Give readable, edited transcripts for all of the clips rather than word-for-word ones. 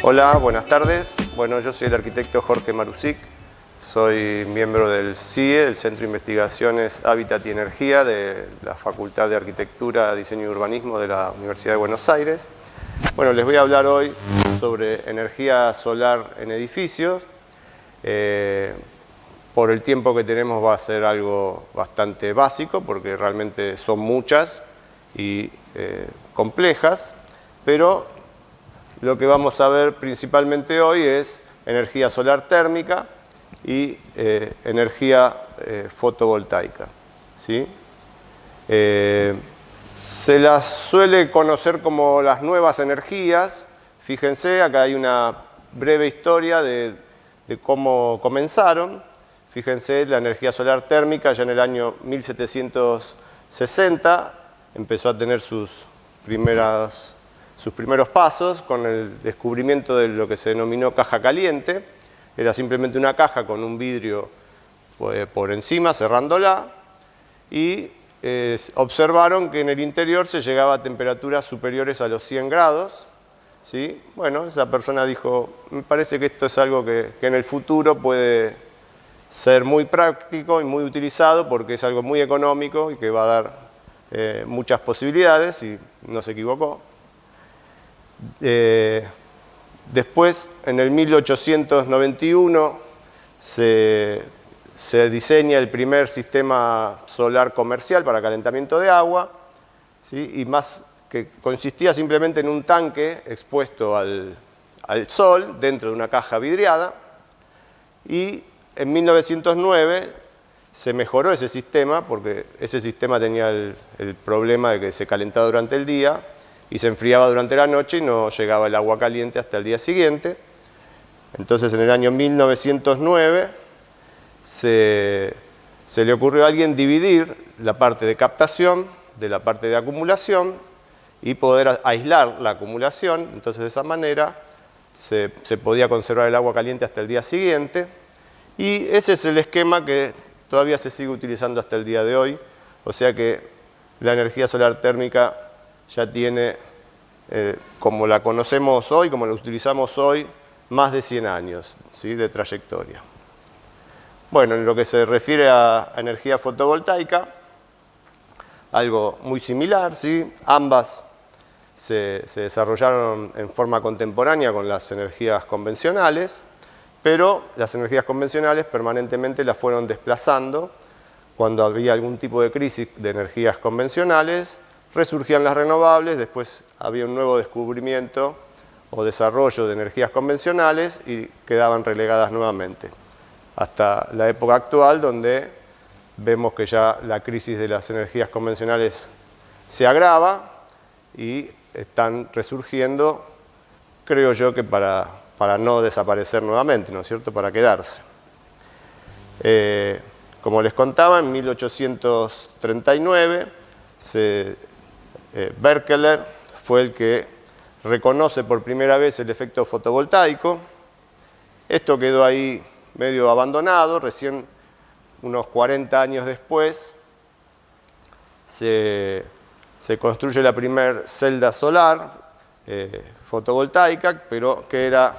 Hola, buenas tardes. Bueno, yo soy el arquitecto Jorge Marusic, soy miembro del CIE, el Centro de Investigaciones Hábitat y Energía de la Facultad de Arquitectura, Diseño y Urbanismo de la Universidad de Buenos Aires. Bueno, les voy a hablar hoy sobre energía solar en edificios. Por el tiempo que tenemos va a ser algo bastante básico porque realmente son muchas y complejas, pero lo que vamos a ver principalmente hoy es energía solar térmica y energía fotovoltaica, ¿sí? Se las suele conocer como las nuevas energías. Fíjense, acá hay una breve historia de cómo comenzaron. Fíjense, la energía solar térmica ya en el año 1760 empezó a tener sus primeros pasos con el descubrimiento de lo que se denominó caja caliente. Era simplemente una caja con un vidrio por encima, cerrándola, y observaron que en el interior se llegaba a temperaturas superiores a los 100 grados. ¿Sí? Bueno, esa persona dijo, me parece que esto es algo que en el futuro puede ser muy práctico y muy utilizado porque es algo muy económico y que va a dar muchas posibilidades, y no se equivocó. Después, en el 1891, se diseña el primer sistema solar comercial para calentamiento de agua, ¿sí? Y más que consistía simplemente en un tanque expuesto al sol dentro de una caja vidriada. Y en 1909 se mejoró ese sistema porque ese sistema tenía el problema de que se calentaba durante el día y se enfriaba durante la noche y no llegaba el agua caliente hasta el día siguiente. Entonces, en el año 1909 se le ocurrió a alguien dividir la parte de captación de la parte de acumulación y poder aislar la acumulación. Entonces, de esa manera se podía conservar el agua caliente hasta el día siguiente. Y ese es el esquema que todavía se sigue utilizando hasta el día de hoy. O sea que la energía solar térmica ya tiene, como la conocemos hoy, como la utilizamos hoy, más de 100 años, ¿sí?, de trayectoria. Bueno, en lo que se refiere a energía fotovoltaica, algo muy similar, ¿sí? Ambas se desarrollaron en forma contemporánea con las energías convencionales, pero las energías convencionales permanentemente las fueron desplazando. Cuando había algún tipo de crisis de energías convencionales, resurgían las renovables, después había un nuevo descubrimiento o desarrollo de energías convencionales y quedaban relegadas nuevamente. Hasta la época actual, donde vemos que ya la crisis de las energías convencionales se agrava y están resurgiendo, creo yo que para no desaparecer nuevamente, ¿no es cierto?, para quedarse. Como les contaba, en 1839 Berkeley fue el que reconoce por primera vez el efecto fotovoltaico. Esto quedó ahí medio abandonado. Recién unos 40 años después se construye la primera celda solar fotovoltaica, pero que era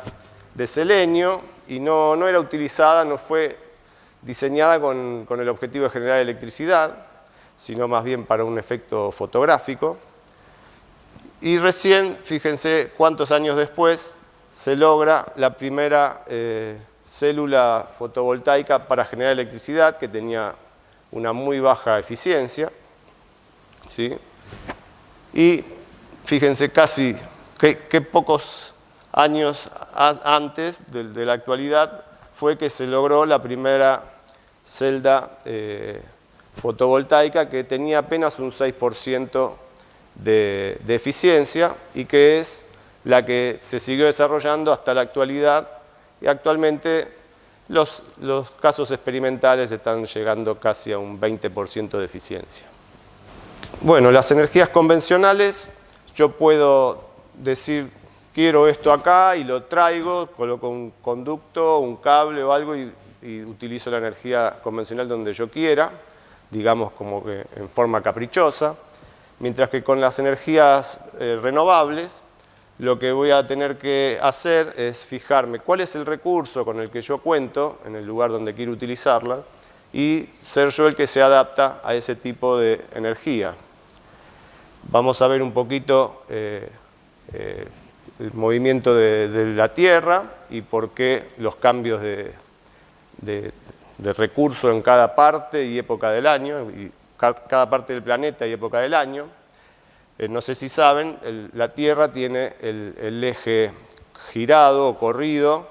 de selenio y no era utilizada, no fue diseñada con el objetivo de generar electricidad, sino más bien para un efecto fotográfico. Y recién, fíjense cuántos años después, se logra la primera célula fotovoltaica para generar electricidad, que tenía una muy baja eficiencia, ¿sí? Y fíjense casi qué pocos años antes de la actualidad fue que se logró la primera celda fotovoltaica que tenía apenas un 6% de eficiencia y que es la que se siguió desarrollando hasta la actualidad, y actualmente los casos experimentales están llegando casi a un 20% de eficiencia. Bueno, las energías convencionales, yo puedo decir, quiero esto acá y lo traigo, coloco un conducto, un cable o algo y utilizo la energía convencional donde yo quiera, digamos como que en forma caprichosa. Mientras que con las energías renovables lo que voy a tener que hacer es fijarme cuál es el recurso con el que yo cuento en el lugar donde quiero utilizarla y ser yo el que se adapta a ese tipo de energía. Vamos a ver un poquito el movimiento de la Tierra y por qué los cambios de recurso en cada parte y época del año, y cada parte del planeta y época del año. No sé si saben, la Tierra tiene el eje girado o corrido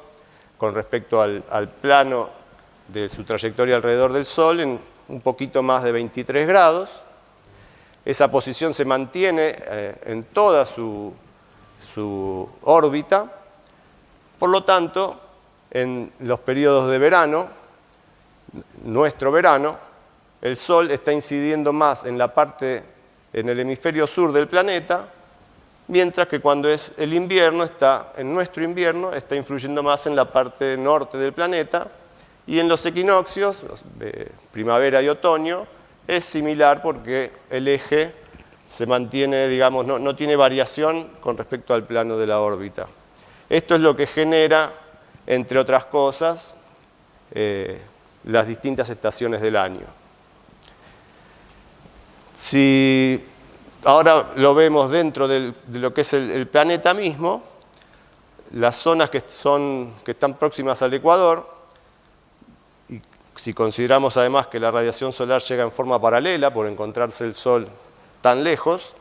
con respecto al plano de su trayectoria alrededor del Sol en un poquito más de 23 grados. Esa posición se mantiene en toda su órbita. Por lo tanto, en los periodos de verano, nuestro verano, el Sol está incidiendo más en la parte, en el hemisferio sur del planeta, mientras que cuando es el invierno, en nuestro invierno, está influyendo más en la parte norte del planeta, y en los equinoccios, de primavera y otoño, es similar porque el eje se mantiene, digamos, no tiene variación con respecto al plano de la órbita. Esto es lo que genera, entre otras cosas, las distintas estaciones del año. Si ahora lo vemos dentro de lo que es el planeta mismo, las zonas que están próximas al ecuador, y si consideramos además que la radiación solar llega en forma paralela por encontrarse el Sol tan lejos,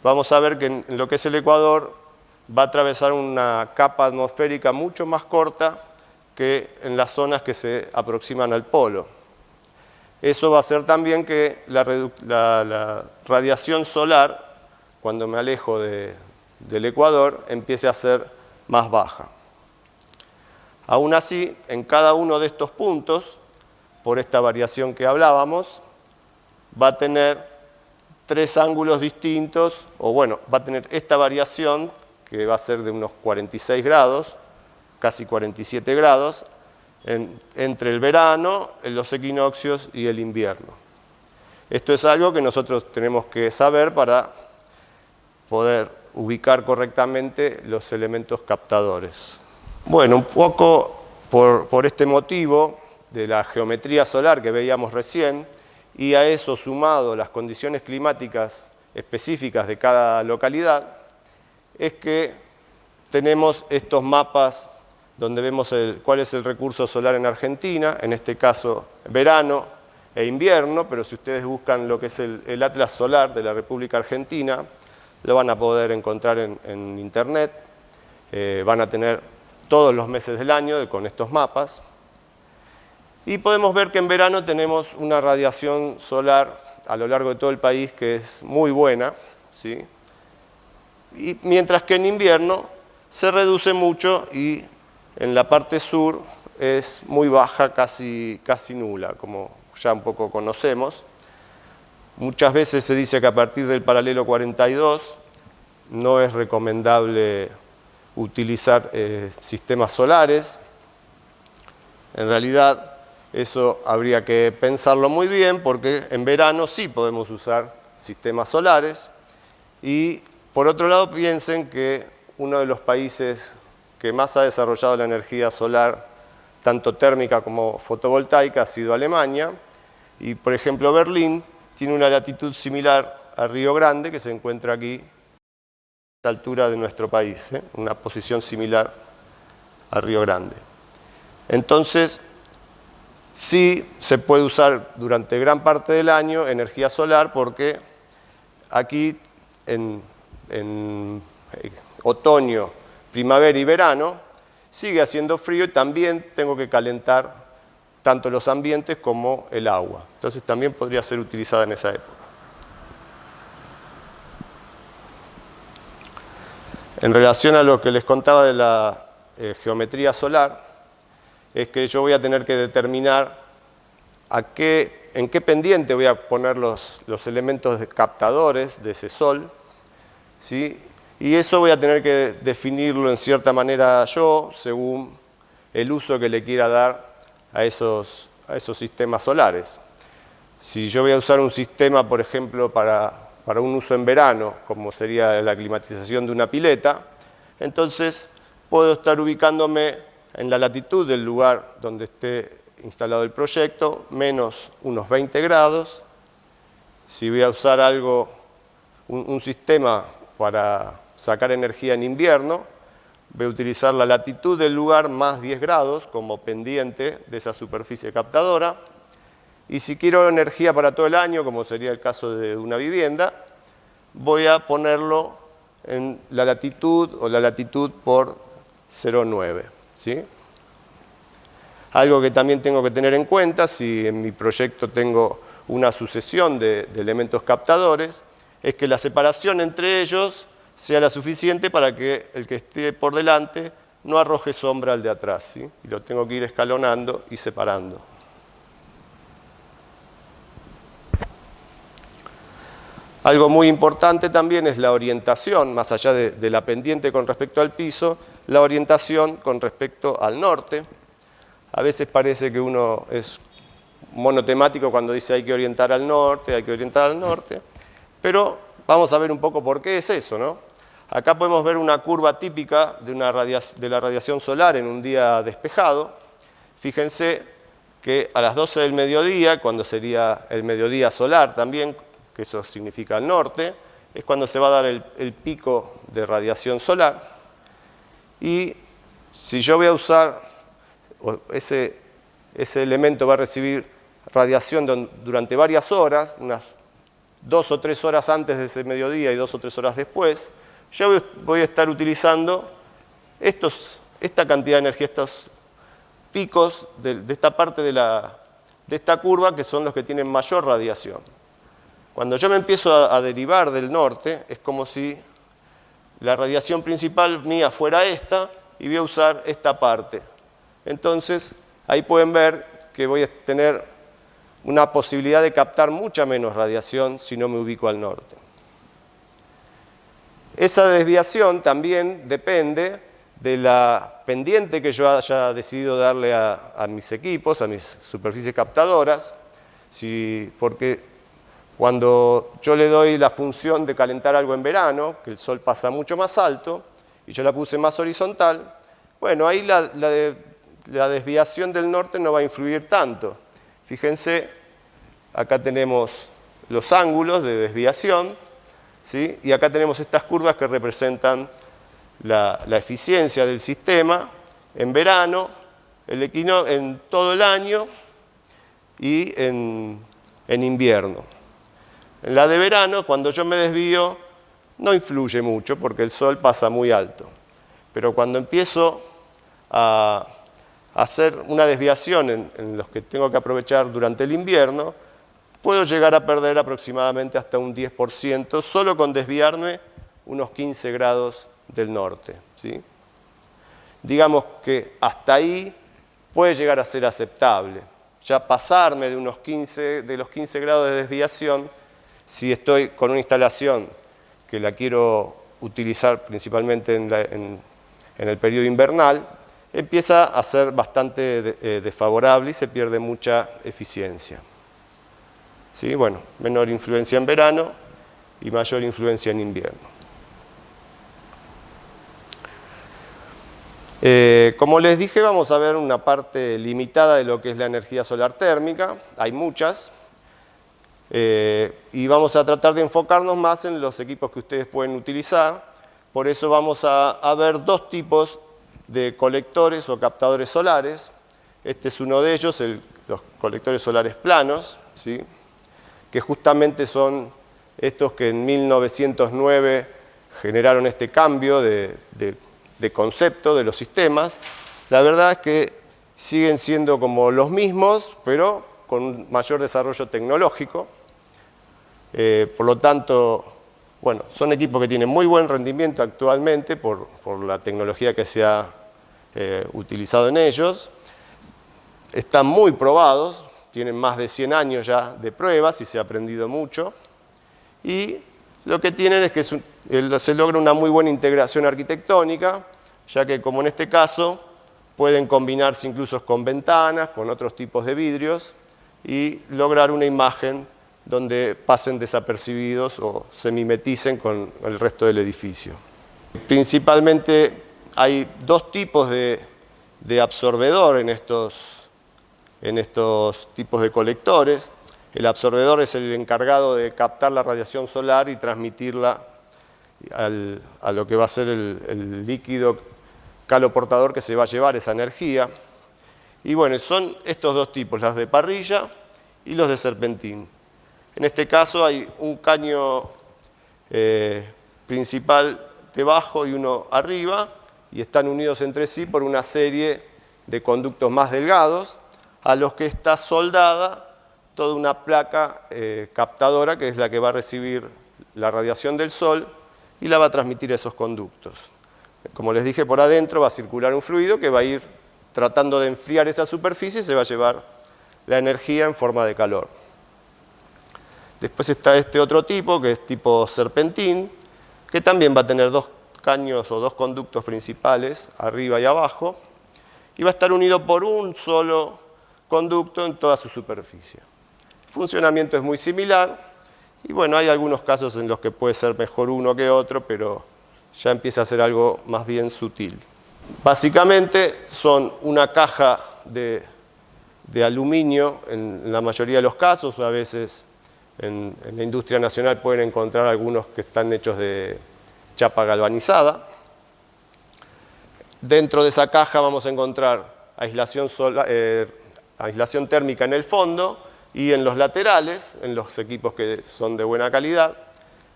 vamos a ver que en lo que es el ecuador va a atravesar una capa atmosférica mucho más corta que en las zonas que se aproximan al polo. Eso va a hacer también que la radiación solar, cuando me alejo del ecuador, empiece a ser más baja. Aún así, en cada uno de estos puntos, por esta variación que hablábamos, va a tener tres ángulos distintos, o bueno, va a tener esta variación, que va a ser de unos 46 grados, casi 47 grados, entre el verano, los equinoccios y el invierno. Esto es algo que nosotros tenemos que saber para poder ubicar correctamente los elementos captadores. Bueno, un poco por este motivo de la geometría solar que veíamos recién, y a eso sumado las condiciones climáticas específicas de cada localidad, es que tenemos estos mapas donde vemos cuál es el recurso solar en Argentina, en este caso verano e invierno, pero si ustedes buscan lo que es el Atlas Solar de la República Argentina, lo van a poder encontrar en internet, van a tener todos los meses del año con estos mapas, y podemos ver que en verano tenemos una radiación solar a lo largo de todo el país que es muy buena, ¿sí? Y mientras que en invierno se reduce mucho y en la parte sur es muy baja, casi nula, como ya un poco conocemos. Muchas veces se dice que a partir del paralelo 42 no es recomendable utilizar sistemas solares. En realidad eso habría que pensarlo muy bien porque en verano sí podemos usar sistemas solares. Y por otro lado piensen que uno de los países que más ha desarrollado la energía solar, tanto térmica como fotovoltaica, ha sido Alemania. Y, por ejemplo, Berlín tiene una latitud similar a Río Grande, que se encuentra aquí a la altura de nuestro país, una posición similar a Río Grande. Entonces, sí se puede usar durante gran parte del año energía solar porque aquí en otoño, primavera y verano, sigue haciendo frío y también tengo que calentar tanto los ambientes como el agua. Entonces también podría ser utilizada en esa época. En relación a lo que les contaba de la geometría solar, es que yo voy a tener que determinar en qué pendiente voy a poner los elementos captadores de ese sol, ¿sí? Y eso voy a tener que definirlo en cierta manera yo, según el uso que le quiera dar a esos sistemas solares. Si yo voy a usar un sistema, por ejemplo, para un uso en verano, como sería la climatización de una pileta, entonces puedo estar ubicándome en la latitud del lugar donde esté instalado el proyecto, menos unos 20 grados. Si voy a usar un sistema para sacar energía en invierno, voy a utilizar la latitud del lugar más 10 grados como pendiente de esa superficie captadora. Y si quiero energía para todo el año, como sería el caso de una vivienda, voy a ponerlo en la latitud o la latitud por 0,9. ¿Sí? Algo que también tengo que tener en cuenta, si en mi proyecto tengo una sucesión de elementos captadores, es que la separación entre ellos sea la suficiente para que el que esté por delante no arroje sombra al de atrás. ¿Sí? Y lo tengo que ir escalonando y separando. Algo muy importante también es la orientación, más allá de la pendiente con respecto al piso, la orientación con respecto al norte. A veces parece que uno es monotemático cuando dice hay que orientar al norte, pero vamos a ver un poco por qué es eso, ¿no? Acá podemos ver una curva típica de la radiación solar en un día despejado. Fíjense que a las 12 del mediodía, cuando sería el mediodía solar también, que eso significa al norte, es cuando se va a dar el pico de radiación solar. Y si yo voy a usar, ese elemento va a recibir radiación durante varias horas, unas 2 o 3 horas antes de ese mediodía y 2 o 3 horas después, yo voy a estar utilizando esta cantidad de energía, estos picos de esta parte de esta curva, que son los que tienen mayor radiación. Cuando yo me empiezo a derivar del norte, es como si la radiación principal mía fuera esta y voy a usar esta parte. Entonces, ahí pueden ver que voy a tener una posibilidad de captar mucha menos radiación si no me ubico al norte. Esa desviación también depende de la pendiente que yo haya decidido darle a mis equipos, a mis superficies captadoras, porque cuando yo le doy la función de calentar algo en verano, que el sol pasa mucho más alto, y yo la puse más horizontal, bueno, ahí la desviación del norte no va a influir tanto. Fíjense, acá tenemos los ángulos de desviación, ¿sí? Y acá tenemos estas curvas que representan la eficiencia del sistema en verano, en todo el año y en invierno. En la de verano, cuando yo me desvío, no influye mucho porque el sol pasa muy alto. Pero cuando empiezo a hacer una desviación en los que tengo que aprovechar durante el invierno, puedo llegar a perder aproximadamente hasta un 10% solo con desviarme unos 15 grados del norte. ¿Sí? Digamos que hasta ahí puede llegar a ser aceptable. Ya pasarme de los 15 grados de desviación, si estoy con una instalación que la quiero utilizar principalmente en el periodo invernal, empieza a ser bastante desfavorable y se pierde mucha eficiencia. ¿Sí? Bueno, menor influencia en verano y mayor influencia en invierno. Como les dije, vamos a ver una parte limitada de lo que es la energía solar térmica. Hay muchas. Y vamos a tratar de enfocarnos más en los equipos que ustedes pueden utilizar. Por eso vamos a ver dos tipos de colectores o captadores solares. Este es uno de ellos, los colectores solares planos, ¿sí? Que justamente son estos que en 1909 generaron este cambio de concepto de los sistemas. La verdad es que siguen siendo como los mismos, pero con un mayor desarrollo tecnológico. Por lo tanto, bueno, son equipos que tienen muy buen rendimiento actualmente por la tecnología que se ha utilizado en ellos. Están muy probados, tienen más de 100 años ya de pruebas y se ha aprendido mucho. Y lo que tienen es que se logra una muy buena integración arquitectónica, ya que como en este caso pueden combinarse incluso con ventanas, con otros tipos de vidrios y lograr una imagen donde pasen desapercibidos o se mimeticen con el resto del edificio. Principalmente hay dos tipos de absorbedor en estos tipos de colectores. El absorbedor es el encargado de captar la radiación solar y transmitirla a lo que va a ser el líquido caloportador que se va a llevar esa energía. Y bueno, son estos dos tipos, los de parrilla y los de serpentín. En este caso hay un caño principal debajo y uno arriba, y están unidos entre sí por una serie de conductos más delgados, a los que está soldada toda una placa captadora, que es la que va a recibir la radiación del Sol y la va a transmitir a esos conductos. Como les dije, por adentro va a circular un fluido que va a ir tratando de enfriar esa superficie y se va a llevar la energía en forma de calor. Después está este otro tipo, que es tipo serpentín, que también va a tener dos caños o dos conductos principales, arriba y abajo, y va a estar unido por un solo conducto en toda su superficie. El funcionamiento es muy similar, y bueno, hay algunos casos en los que puede ser mejor uno que otro, pero ya empieza a ser algo más bien sutil. Básicamente son una caja de aluminio en la mayoría de los casos, o a veces en la industria nacional pueden encontrar algunos que están hechos de chapa galvanizada. Dentro de esa caja vamos a encontrar aislación térmica en el fondo y en los laterales, en los equipos que son de buena calidad.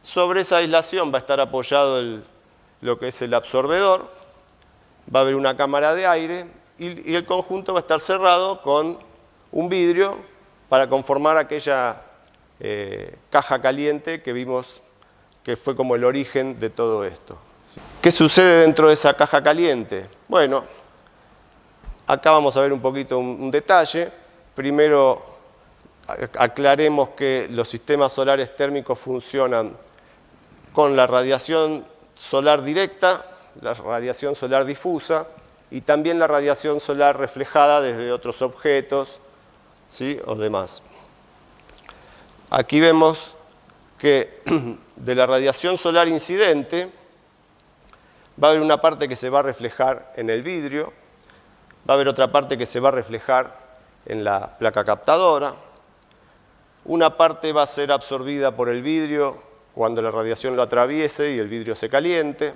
Sobre esa aislación va a estar apoyado lo que es el absorbedor, va a haber una cámara de aire y el conjunto va a estar cerrado con un vidrio para conformar aquella caja caliente que vimos que fue como el origen de todo esto. ¿Qué sucede dentro de esa caja caliente? Bueno, acá vamos a ver un poquito un detalle. Primero, aclaremos que los sistemas solares térmicos funcionan con la radiación solar directa, la radiación solar difusa y también la radiación solar reflejada desde otros objetos, ¿sí?, o demás. Aquí vemos que de la radiación solar incidente va a haber una parte que se va a reflejar en el vidrio, va a haber otra parte que se va a reflejar en la placa captadora, una parte va a ser absorbida por el vidrio cuando la radiación lo atraviese y el vidrio se caliente.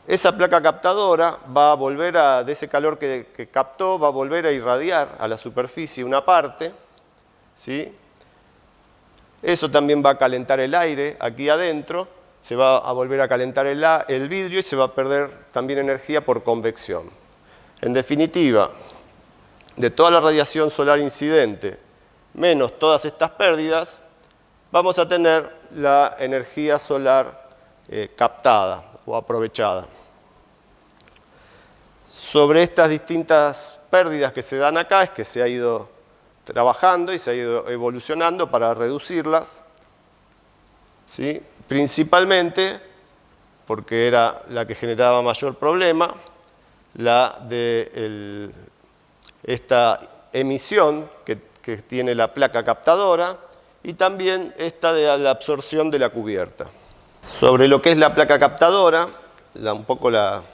Esa placa captadora va a volver de ese calor que captó, va a volver a irradiar a la superficie una parte, ¿sí? Eso también va a calentar el aire aquí adentro, se va a volver a calentar el vidrio y se va a perder también energía por convección. En definitiva, de toda la radiación solar incidente, menos todas estas pérdidas, vamos a tener la energía solar captada o aprovechada. Sobre estas distintas pérdidas que se dan acá es que se ha ido trabajando y se ha ido evolucionando para reducirlas, ¿sí? Principalmente porque era la que generaba mayor problema, la de esta emisión que tiene la placa captadora y también esta de la absorción de la cubierta. Sobre lo que es la placa captadora, un poco la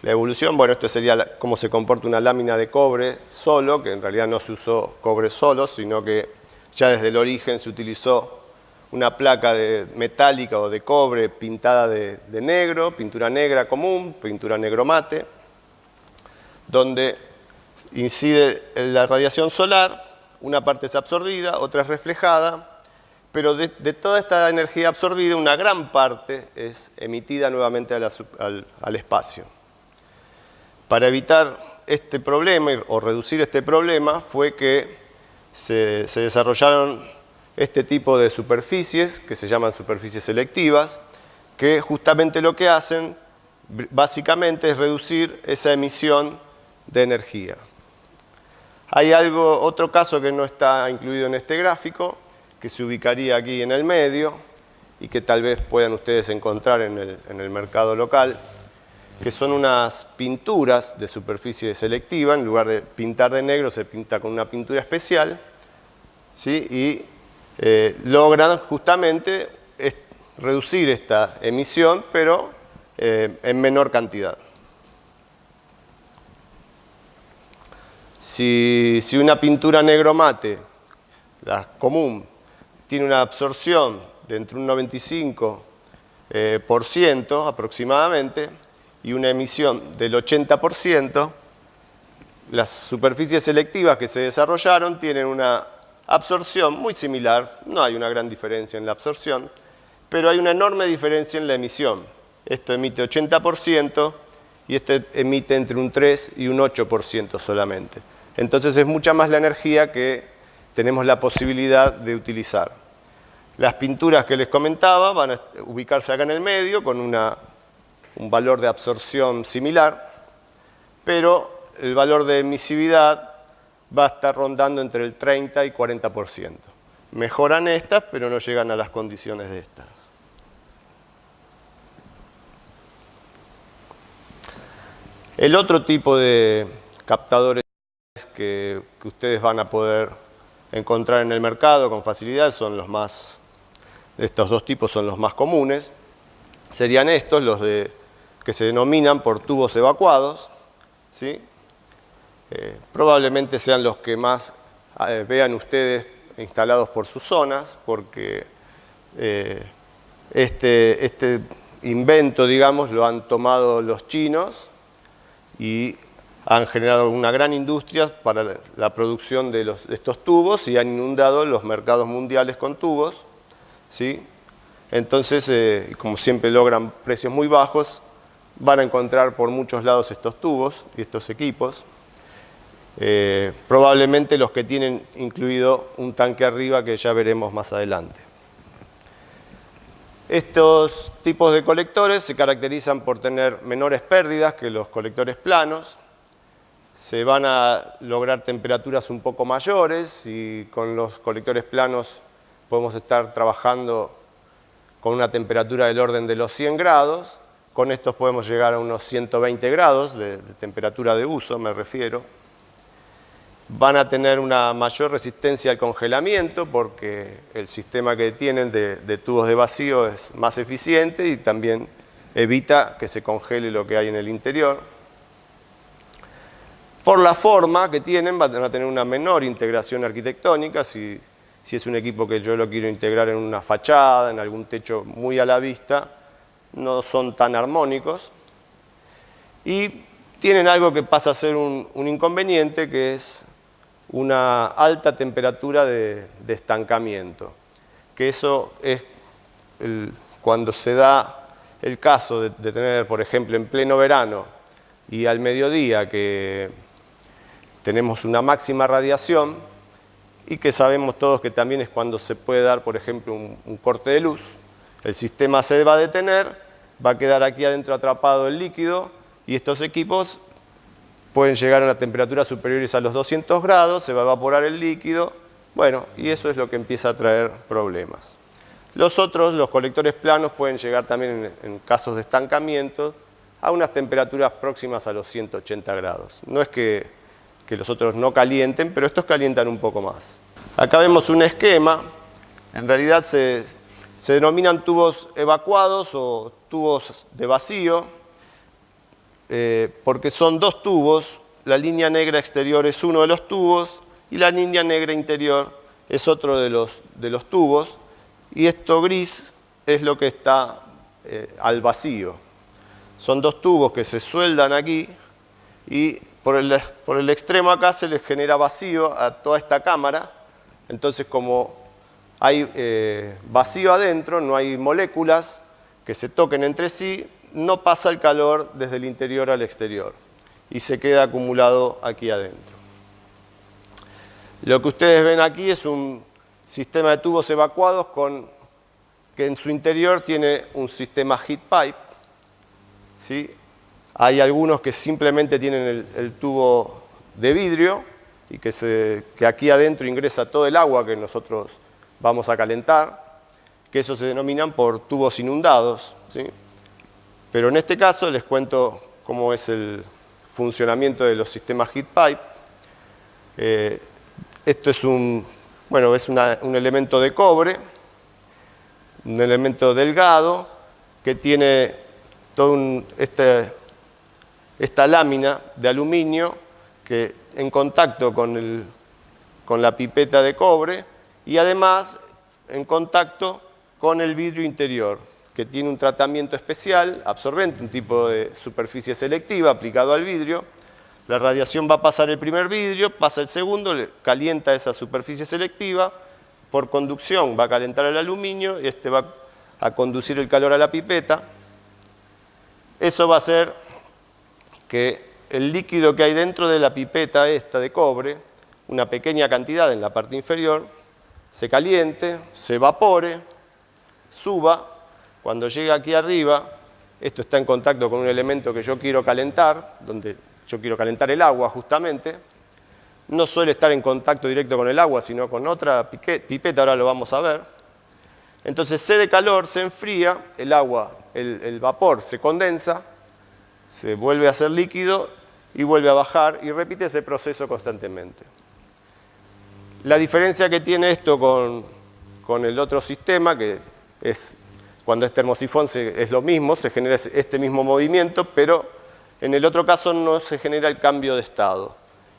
evolución, bueno, esto sería cómo se comporta una lámina de cobre solo, que en realidad no se usó cobre solo, sino que ya desde el origen se utilizó una placa metálica o de cobre pintada de negro, pintura negra común, pintura negro mate, donde incide la radiación solar, una parte es absorbida, otra es reflejada, pero de toda esta energía absorbida, una gran parte es emitida nuevamente al espacio. Para evitar este problema o reducir este problema fue que se desarrollaron este tipo de superficies, que se llaman superficies selectivas, que justamente lo que hacen básicamente es reducir esa emisión de energía. Hay otro caso que no está incluido en este gráfico, que se ubicaría aquí en el medio y que tal vez puedan ustedes encontrar en el mercado local, que son unas pinturas de superficie selectiva. En lugar de pintar de negro, se pinta con una pintura especial, ¿sí? Y logran justamente reducir esta emisión, pero en menor cantidad. Si una pintura negro mate, la común, tiene una absorción de entre un 95% aproximadamente y una emisión del 80%, las superficies selectivas que se desarrollaron tienen una absorción muy similar, no hay una gran diferencia en la absorción, pero hay una enorme diferencia en la emisión. Esto emite 80% y este emite entre un 3 y un 8% solamente. Entonces es mucha más la energía que tenemos la posibilidad de utilizar. Las pinturas que les comentaba van a ubicarse acá en el medio con un valor de absorción similar, pero el valor de emisividad va a estar rondando entre el 30 y 40%. Mejoran estas, pero no llegan a las condiciones de estas. El otro tipo de captadores que ustedes van a poder encontrar en el mercado con facilidad son los más, estos dos tipos son los más comunes. Serían estos, los que se denominan por tubos evacuados, ¿sí? Probablemente sean los que más vean ustedes instalados por sus zonas, porque este invento, digamos, lo han tomado los chinos y han generado una gran industria para la producción de estos tubos y han inundado los mercados mundiales con tubos, ¿sí? Entonces, como siempre logran precios muy bajos, van a encontrar por muchos lados estos tubos y estos equipos. Probablemente los que tienen incluido un tanque arriba que ya veremos más adelante. Estos tipos de colectores se caracterizan por tener menores pérdidas que los colectores planos. Se van a lograr temperaturas un poco mayores y con los colectores planos podemos estar trabajando con una temperatura del orden de los 100 grados. Con estos podemos llegar a unos 120 grados de temperatura de uso, me refiero. Van a tener una mayor resistencia al congelamiento porque el sistema que tienen de tubos de vacío es más eficiente y también evita que se congele lo que hay en el interior. Por la forma que tienen, van a tener una menor integración arquitectónica. Si es un equipo que yo lo quiero integrar en una fachada, en algún techo muy a la vista, no son tan armónicos. Y tienen algo que pasa a ser un inconveniente, que es una alta temperatura de estancamiento. Que eso es cuando se da el caso de tener, por ejemplo, en pleno verano y al mediodía que tenemos una máxima radiación y que sabemos todos que también es cuando se puede dar, por ejemplo, un corte de luz. El sistema se va a detener, va a quedar aquí adentro atrapado el líquido y estos equipos pueden llegar a una temperatura superiores a los 200 grados, se va a evaporar el líquido, bueno, y eso es lo que empieza a traer problemas. Los colectores planos, pueden llegar también en casos de estancamiento a unas temperaturas próximas a los 180 grados. No es que los otros no calienten, pero estos calientan un poco más. Acá vemos un esquema, en realidad se denominan tubos evacuados o tubos de vacío, porque son dos tubos, la línea negra exterior es uno de los tubos y la línea negra interior es otro de los tubos, y esto gris es lo que está al vacío. Son dos tubos que se sueldan aquí y por el extremo acá se les genera vacío a toda esta cámara. Entonces, como hay vacío adentro, no hay moléculas que se toquen entre sí, no pasa el calor desde el interior al exterior y se queda acumulado aquí adentro. Lo que ustedes ven aquí es un sistema de tubos evacuados que en su interior tiene un sistema heat pipe, ¿sí? Hay algunos que simplemente tienen el tubo de vidrio y que aquí adentro ingresa todo el agua que nosotros vamos a calentar, que eso se denominan por tubos inundados, ¿sí? Pero en este caso les cuento cómo es el funcionamiento de los sistemas heat pipe. Esto es un elemento de cobre, un elemento delgado que tiene esta lámina de aluminio que en contacto con la pipeta de cobre y además en contacto con el vidrio interior, que tiene un tratamiento especial, absorbente, un tipo de superficie selectiva aplicado al vidrio. La radiación va a pasar el primer vidrio, pasa el segundo, calienta esa superficie selectiva, por conducción va a calentar el aluminio y este va a conducir el calor a la pipeta. Eso va a hacer que el líquido que hay dentro de la pipeta esta de cobre, una pequeña cantidad en la parte inferior, se caliente, se evapore, suba. Cuando llega aquí arriba, esto está en contacto con un elemento que yo quiero calentar, donde yo quiero calentar el agua justamente. No suele estar en contacto directo con el agua, sino con otra pipeta, ahora lo vamos a ver. Entonces cede calor, se enfría, el agua, el vapor se condensa, se vuelve a hacer líquido y vuelve a bajar y repite ese proceso constantemente. La diferencia que tiene esto con el otro sistema, que es cuando es termosifón es lo mismo, se genera este mismo movimiento, pero en el otro caso no se genera el cambio de estado,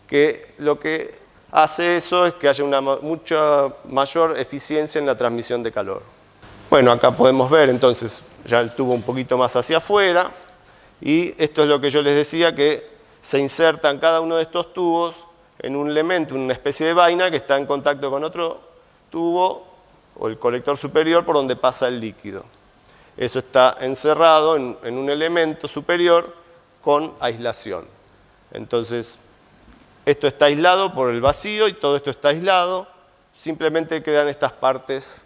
que lo que hace eso es que haya una mucha mayor eficiencia en la transmisión de calor. Bueno, acá podemos ver entonces ya el tubo un poquito más hacia afuera, y esto es lo que yo les decía, que se inserta en cada uno de estos tubos en un elemento, una especie de vaina que está en contacto con otro tubo o el colector superior por donde pasa el líquido. Eso está encerrado en un elemento superior con aislación. Entonces, esto está aislado por el vacío y todo esto está aislado. Simplemente quedan estas partes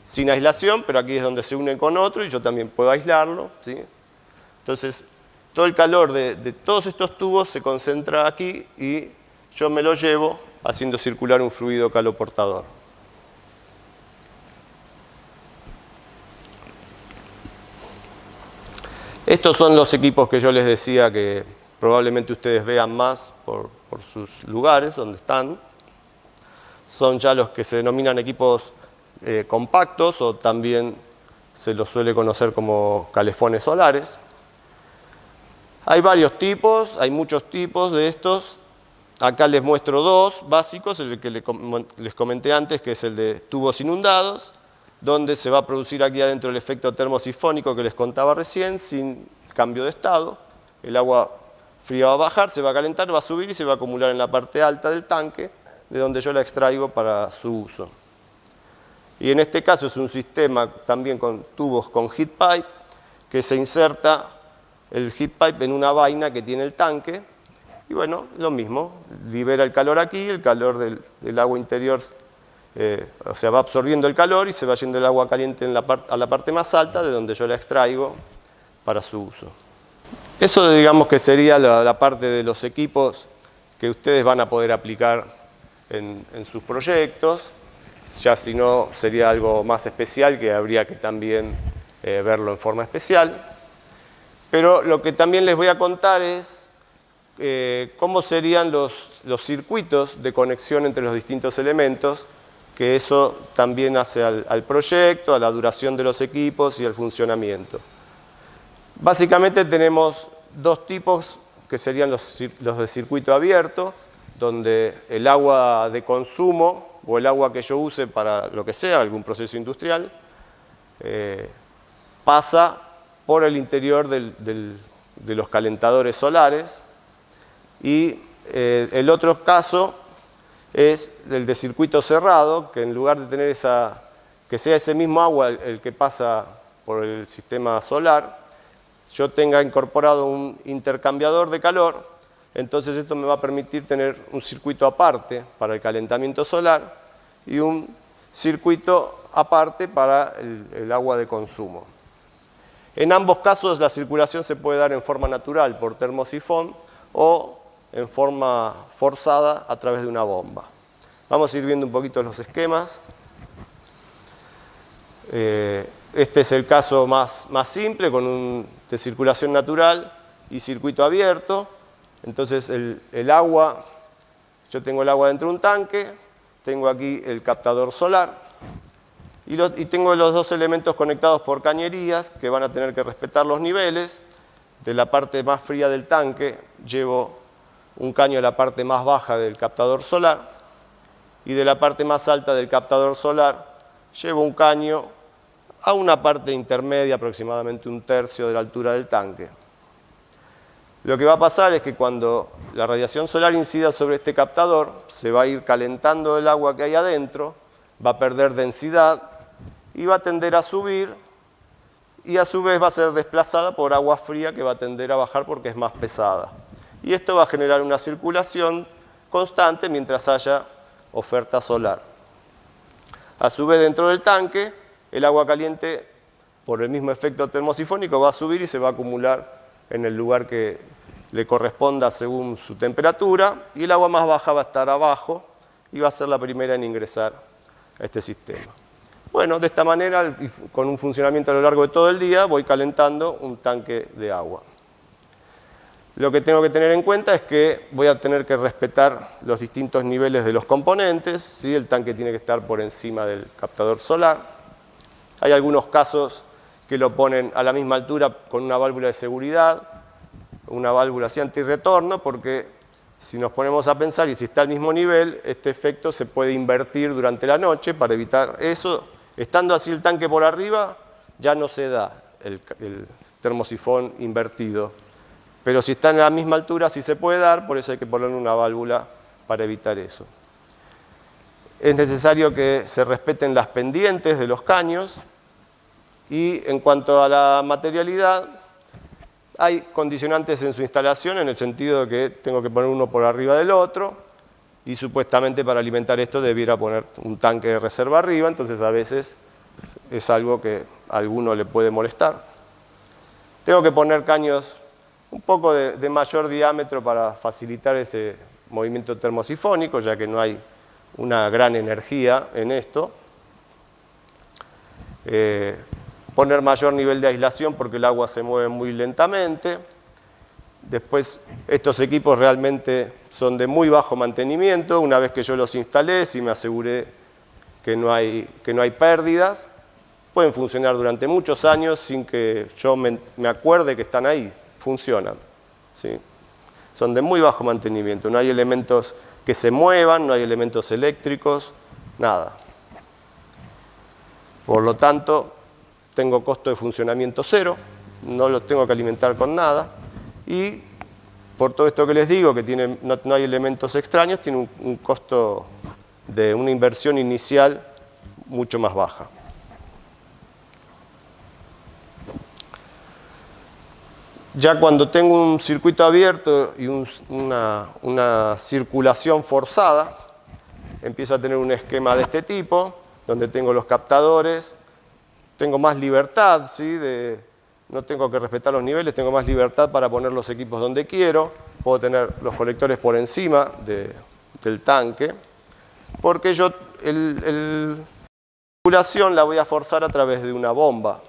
sin aislación, pero aquí es donde se unen con otro y yo también puedo aislarlo, ¿sí? Entonces, todo el calor de todos estos tubos se concentra aquí y yo me lo llevo haciendo circular un fluido caloportador. Estos son los equipos que yo les decía que probablemente ustedes vean más por sus lugares donde están. Son ya los que se denominan equipos compactos o también se los suele conocer como calefones solares. Hay varios tipos, hay muchos tipos de estos. Acá les muestro dos básicos, el que les comenté antes, que es el de tubos inundados, donde se va a producir aquí adentro el efecto termosifónico que les contaba recién, sin cambio de estado. El agua fría va a bajar, se va a calentar, va a subir y se va a acumular en la parte alta del tanque, de donde yo la extraigo para su uso. Y en este caso es un sistema también con tubos con heat pipe, que se inserta el heat pipe en una vaina que tiene el tanque, y bueno, lo mismo, libera el calor aquí, el calor del agua interior, o sea, va absorbiendo el calor y se va yendo el agua caliente a la parte más alta, de donde yo la extraigo para su uso. Eso digamos que sería la parte de los equipos que ustedes van a poder aplicar en sus proyectos. Ya si no, sería algo más especial que habría que también verlo en forma especial. Pero lo que también les voy a contar es cómo serían los circuitos de conexión entre los distintos elementos, que eso también hace al proyecto, a la duración de los equipos y al funcionamiento. Básicamente tenemos dos tipos que serían los de circuito abierto, donde el agua de consumo o el agua que yo use para lo que sea, algún proceso industrial, pasa por el interior de los calentadores solares. Y el otro caso es el de circuito cerrado, que en lugar de tener que sea ese mismo agua el que pasa por el sistema solar, yo tenga incorporado un intercambiador de calor. Entonces esto me va a permitir tener un circuito aparte para el calentamiento solar y un circuito aparte para el agua de consumo. En ambos casos la circulación se puede dar en forma natural por termosifón o en forma forzada a través de una bomba. Vamos a ir viendo un poquito los esquemas. Este es el caso más simple, de circulación natural y circuito abierto. Entonces el agua, yo tengo el agua dentro de un tanque, tengo aquí el captador solar, y tengo los dos elementos conectados por cañerías que van a tener que respetar los niveles. De la parte más fría del tanque llevo un caño a la parte más baja del captador solar y de la parte más alta del captador solar llevo un caño a una parte intermedia, aproximadamente 1/3 de la altura del tanque. Lo que va a pasar es que cuando la radiación solar incida sobre este captador, se va a ir calentando el agua que hay adentro, va a perder densidad y va a tender a subir y a su vez va a ser desplazada por agua fría que va a tender a bajar porque es más pesada. Y esto va a generar una circulación constante mientras haya oferta solar. A su vez, dentro del tanque, el agua caliente, por el mismo efecto termosifónico, va a subir y se va a acumular en el lugar que le corresponda según su temperatura, y el agua más baja va a estar abajo y va a ser la primera en ingresar a este sistema. Bueno, de esta manera, con un funcionamiento a lo largo de todo el día, voy calentando un tanque de agua. Lo que tengo que tener en cuenta es que voy a tener que respetar los distintos niveles de los componentes, ¿sí? El tanque tiene que estar por encima del captador solar. Hay algunos casos que lo ponen a la misma altura con una válvula de seguridad, una válvula así antirretorno, porque si nos ponemos a pensar y si está al mismo nivel, este efecto se puede invertir durante la noche para evitar eso. Estando así el tanque por arriba, ya no se da el termosifón invertido. Pero si está en la misma altura, sí se puede dar, por eso hay que poner una válvula para evitar eso. Es necesario que se respeten las pendientes de los caños y en cuanto a la materialidad, hay condicionantes en su instalación en el sentido de que tengo que poner uno por arriba del otro y supuestamente para alimentar esto debiera poner un tanque de reserva arriba, entonces a veces es algo que a alguno le puede molestar. Tengo que poner caños un poco de mayor diámetro para facilitar ese movimiento termosifónico, ya que no hay una gran energía en esto. Poner mayor nivel de aislación porque el agua se mueve muy lentamente. Después, estos equipos realmente son de muy bajo mantenimiento. Una vez que yo los instalé, si me aseguré que no hay pérdidas, pueden funcionar durante muchos años sin que yo me acuerde que están ahí. Funcionan, ¿sí? Son de muy bajo mantenimiento, no hay elementos que se muevan, no hay elementos eléctricos, nada. Por lo tanto, tengo costo de funcionamiento cero, no los tengo que alimentar con nada y por todo esto que les digo, que no hay elementos extraños, tiene un costo de una inversión inicial mucho más baja. Ya cuando tengo un circuito abierto y una circulación forzada, empiezo a tener un esquema de este tipo, donde tengo los captadores, tengo más libertad, ¿sí? No tengo que respetar los niveles, tengo más libertad para poner los equipos donde quiero, puedo tener los colectores por encima del tanque, porque yo la circulación la voy a forzar a través de una bomba.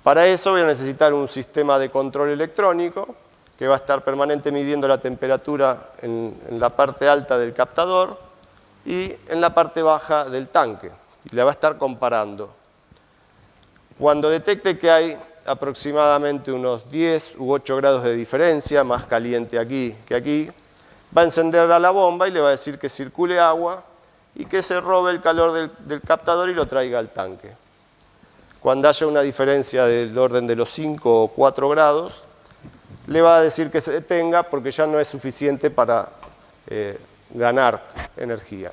Para eso voy a necesitar un sistema de control electrónico que va a estar permanente midiendo la temperatura en la parte alta del captador y en la parte baja del tanque. Y la va a estar comparando. Cuando detecte que hay aproximadamente unos 10 u 8 grados de diferencia, más caliente aquí que aquí, va a encender a la bomba y le va a decir que circule agua y que se robe el calor del captador y lo traiga al tanque. Cuando haya una diferencia del orden de los 5 o 4 grados, le va a decir que se detenga porque ya no es suficiente para ganar energía.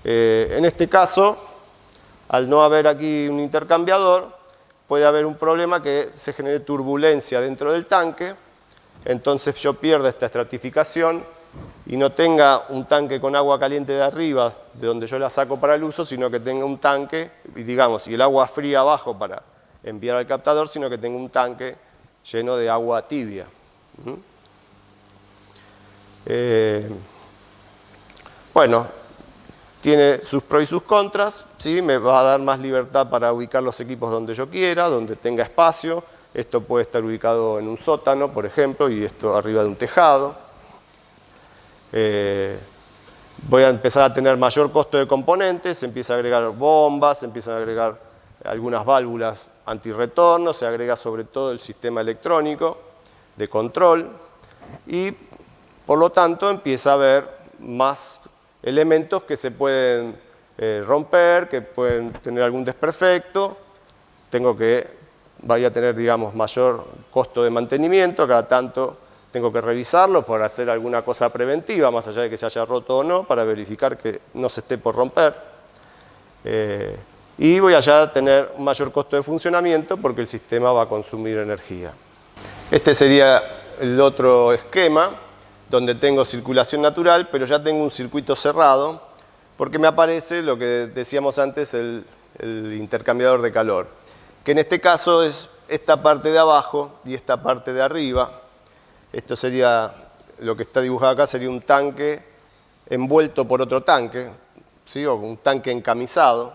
En este caso, al no haber aquí un intercambiador, puede haber un problema que se genere turbulencia dentro del tanque, entonces yo pierdo esta estratificación y no tenga un tanque con agua caliente de arriba, de donde yo la saco para el uso, sino que tenga un tanque, digamos, y el agua fría abajo para enviar al captador, sino que tenga un tanque lleno de agua tibia. Bueno, tiene sus pros y sus contras, ¿sí? Me va a dar más libertad para ubicar los equipos donde yo quiera, donde tenga espacio. Esto puede estar ubicado en un sótano, por ejemplo, y esto arriba de un tejado. voy a empezar a tener mayor costo de componentes, se empieza a agregar bombas, se empiezan a agregar algunas válvulas antirretorno, se agrega sobre todo el sistema electrónico de control y por lo tanto empieza a haber más elementos que se pueden romper, que pueden tener algún desperfecto. Vaya a tener, digamos, mayor costo de mantenimiento, cada tanto tengo que revisarlo por hacer alguna cosa preventiva, más allá de que se haya roto o no, para verificar que no se esté por romper. Y voy allá a tener un mayor costo de funcionamiento porque el sistema va a consumir energía. Este sería el otro esquema, donde tengo circulación natural, pero ya tengo un circuito cerrado, porque me aparece lo que decíamos antes, el intercambiador de calor, que en este caso es esta parte de abajo y esta parte de arriba. Esto sería, lo que está dibujado acá sería un tanque envuelto por otro tanque, ¿sí? O un tanque encamisado.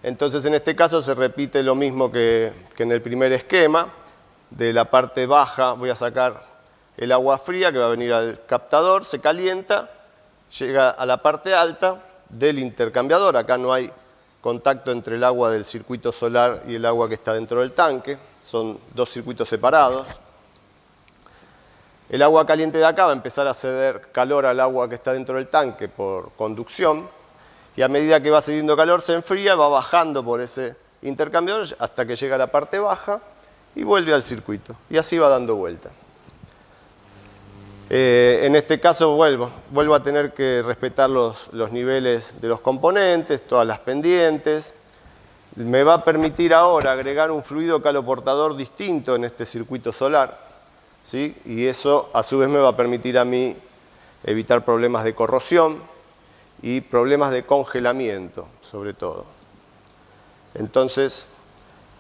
Entonces en este caso se repite lo mismo que en el primer esquema. De la parte baja voy a sacar el agua fría que va a venir al captador, se calienta, llega a la parte alta del intercambiador. Acá no hay contacto entre el agua del circuito solar y el agua que está dentro del tanque, son dos circuitos separados. El agua caliente de acá va a empezar a ceder calor al agua que está dentro del tanque por conducción y a medida que va cediendo calor se enfría, va bajando por ese intercambiador hasta que llega a la parte baja y vuelve al circuito y así va dando vuelta. En este caso vuelvo a tener que respetar los niveles de los componentes, todas las pendientes. Me va a permitir ahora agregar un fluido caloportador distinto en este circuito solar, ¿sí? Y eso a su vez me va a permitir a mí evitar problemas de corrosión y problemas de congelamiento, sobre todo. Entonces,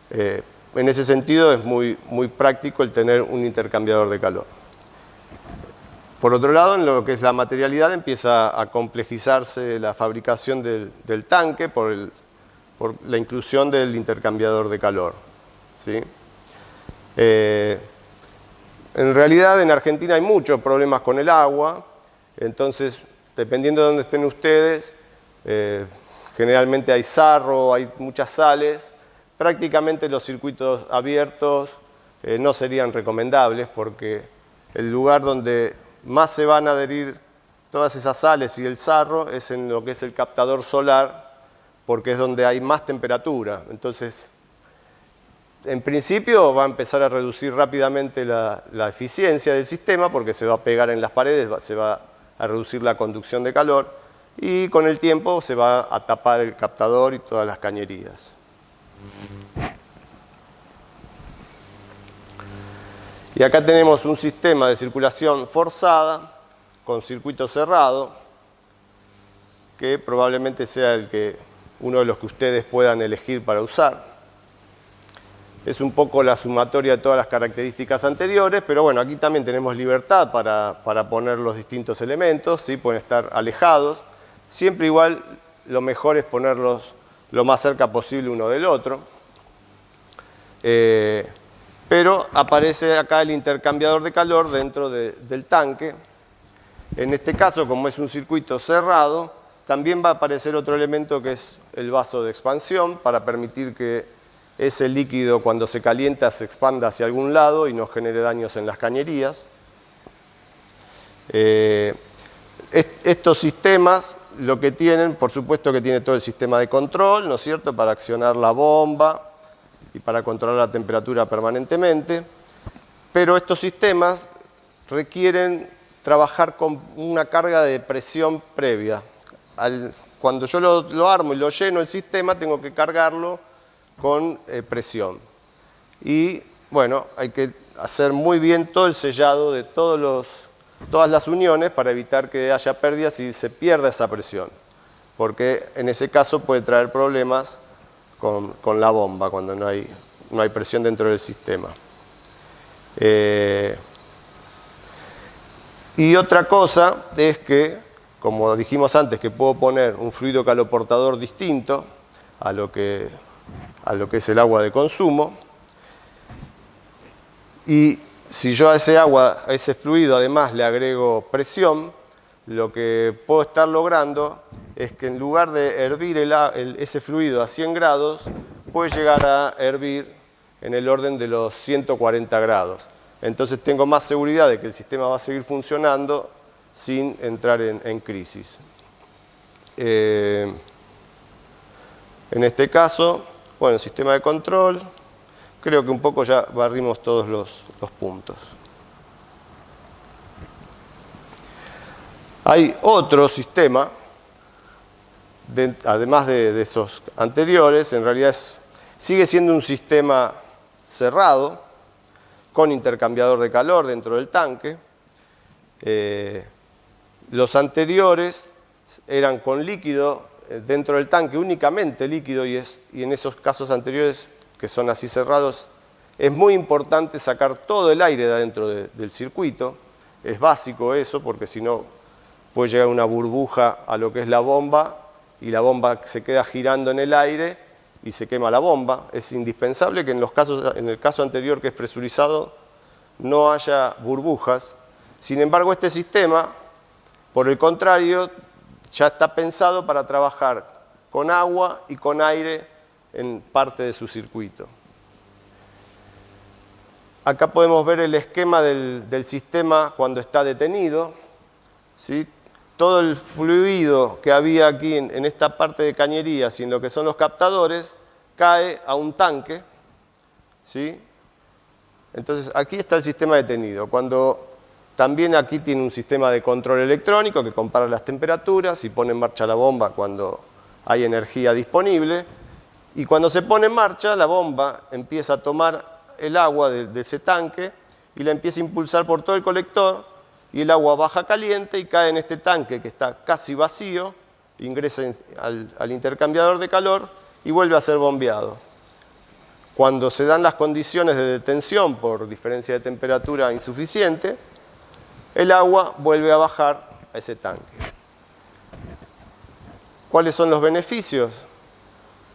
en ese sentido es muy práctico el tener un intercambiador de calor. Por otro lado, en lo que es la materialidad empieza a complejizarse la fabricación del tanque por la inclusión del intercambiador de calor, ¿sí? En realidad en Argentina hay muchos problemas con el agua, entonces dependiendo de dónde estén ustedes, generalmente hay sarro, hay muchas sales, prácticamente los circuitos abiertos no serían recomendables porque el lugar donde más se van a adherir todas esas sales y el sarro es en lo que es el captador solar, porque es donde hay más temperatura. Entonces, en principio va a empezar a reducir rápidamente la eficiencia del sistema porque se va a pegar en las paredes, se va a reducir la conducción de calor y con el tiempo se va a tapar el captador y todas las cañerías. Y acá tenemos un sistema de circulación forzada con circuito cerrado, que probablemente sea uno de los que ustedes puedan elegir para usar. Es un poco la sumatoria de todas las características anteriores, pero bueno, aquí también tenemos libertad para poner los distintos elementos, ¿sí? Pueden estar alejados. Siempre igual lo mejor es ponerlos lo más cerca posible uno del otro. Pero aparece acá el intercambiador de calor dentro del tanque. En este caso, como es un circuito cerrado, también va a aparecer otro elemento que es el vaso de expansión para permitir que ese líquido cuando se calienta se expanda hacia algún lado y no genere daños en las cañerías. Estos sistemas lo que tienen, por supuesto que tiene todo el sistema de control, ¿no es cierto?, para accionar la bomba y para controlar la temperatura permanentemente, pero estos sistemas requieren trabajar con una carga de presión previa. Cuando yo lo armo y lo lleno el sistema, tengo que cargarlo con presión. Y bueno, hay que hacer muy bien todo el sellado de todas las uniones para evitar que haya pérdidas y se pierda esa presión, porque en ese caso puede traer problemas con la bomba cuando no hay presión dentro del sistema. Y otra cosa es que, como dijimos antes, que puedo poner un fluido caloportador distinto a lo que es el agua de consumo. Y si yo a ese fluido además le agrego presión, lo que puedo estar logrando es que en lugar de hervir ese fluido a 100 grados, puede llegar a hervir en el orden de los 140 grados. Entonces tengo más seguridad de que el sistema va a seguir funcionando sin entrar en crisis. En este caso, bueno, sistema de control, creo que un poco ya barrimos todos los puntos. Hay otro sistema, además de esos anteriores, en realidad sigue siendo un sistema cerrado, con intercambiador de calor dentro del tanque. Los anteriores eran con líquido dentro del tanque, únicamente líquido, y en esos casos anteriores, que son así cerrados, es muy importante sacar todo el aire de adentro del circuito. Es básico eso, porque si no puede llegar una burbuja a lo que es la bomba, y la bomba se queda girando en el aire y se quema la bomba. Es indispensable que en el caso anterior, que es presurizado, no haya burbujas. Sin embargo, este sistema, por el contrario, ya está pensado para trabajar con agua y con aire en parte de su circuito. Acá podemos ver el esquema del sistema cuando está detenido, ¿sí? Todo el fluido que había aquí en esta parte de cañerías y en lo que son los captadores cae a un tanque, ¿sí? Entonces aquí está el sistema detenido. También aquí tiene un sistema de control electrónico que compara las temperaturas y pone en marcha la bomba cuando hay energía disponible. Y cuando se pone en marcha, la bomba empieza a tomar el agua de ese tanque y la empieza a impulsar por todo el colector, y el agua baja caliente y cae en este tanque que está casi vacío, ingresa al intercambiador de calor y vuelve a ser bombeado. Cuando se dan las condiciones de detención por diferencia de temperatura insuficiente, el agua vuelve a bajar a ese tanque. ¿Cuáles son los beneficios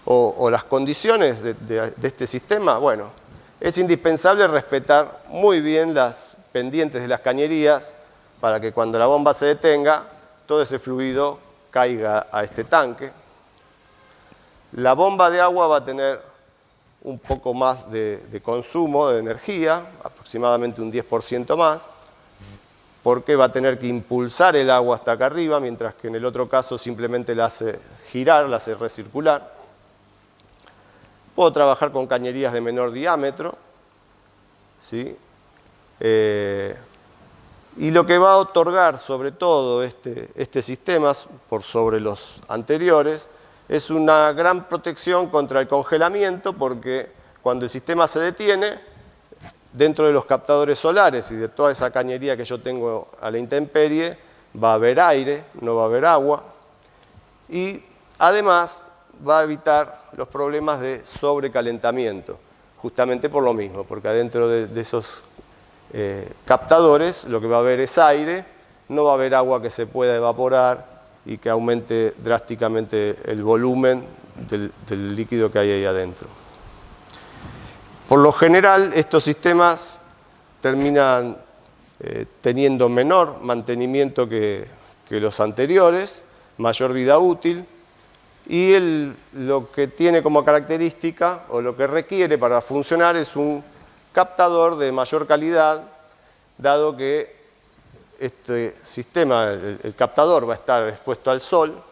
o las condiciones de este sistema? Bueno, es indispensable respetar muy bien las pendientes de las cañerías para que cuando la bomba se detenga, todo ese fluido caiga a este tanque. La bomba de agua va a tener un poco más de consumo de energía, aproximadamente un 10% más, porque va a tener que impulsar el agua hasta acá arriba, mientras que en el otro caso simplemente la hace girar, la hace recircular. Puedo trabajar con cañerías de menor diámetro, ¿sí? Y lo que va a otorgar sobre todo este sistema, por sobre los anteriores, es una gran protección contra el congelamiento, porque cuando el sistema se detiene, dentro de los captadores solares y de toda esa cañería que yo tengo a la intemperie, va a haber aire, no va a haber agua, y además va a evitar los problemas de sobrecalentamiento, justamente por lo mismo, porque adentro de esos captadores lo que va a haber es aire, no va a haber agua que se pueda evaporar y que aumente drásticamente el volumen del líquido que hay ahí adentro. Por lo general, estos sistemas terminan teniendo menor mantenimiento que los anteriores, mayor vida útil, y lo que tiene como característica o lo que requiere para funcionar es un captador de mayor calidad, dado que este sistema, el captador, va a estar expuesto al sol.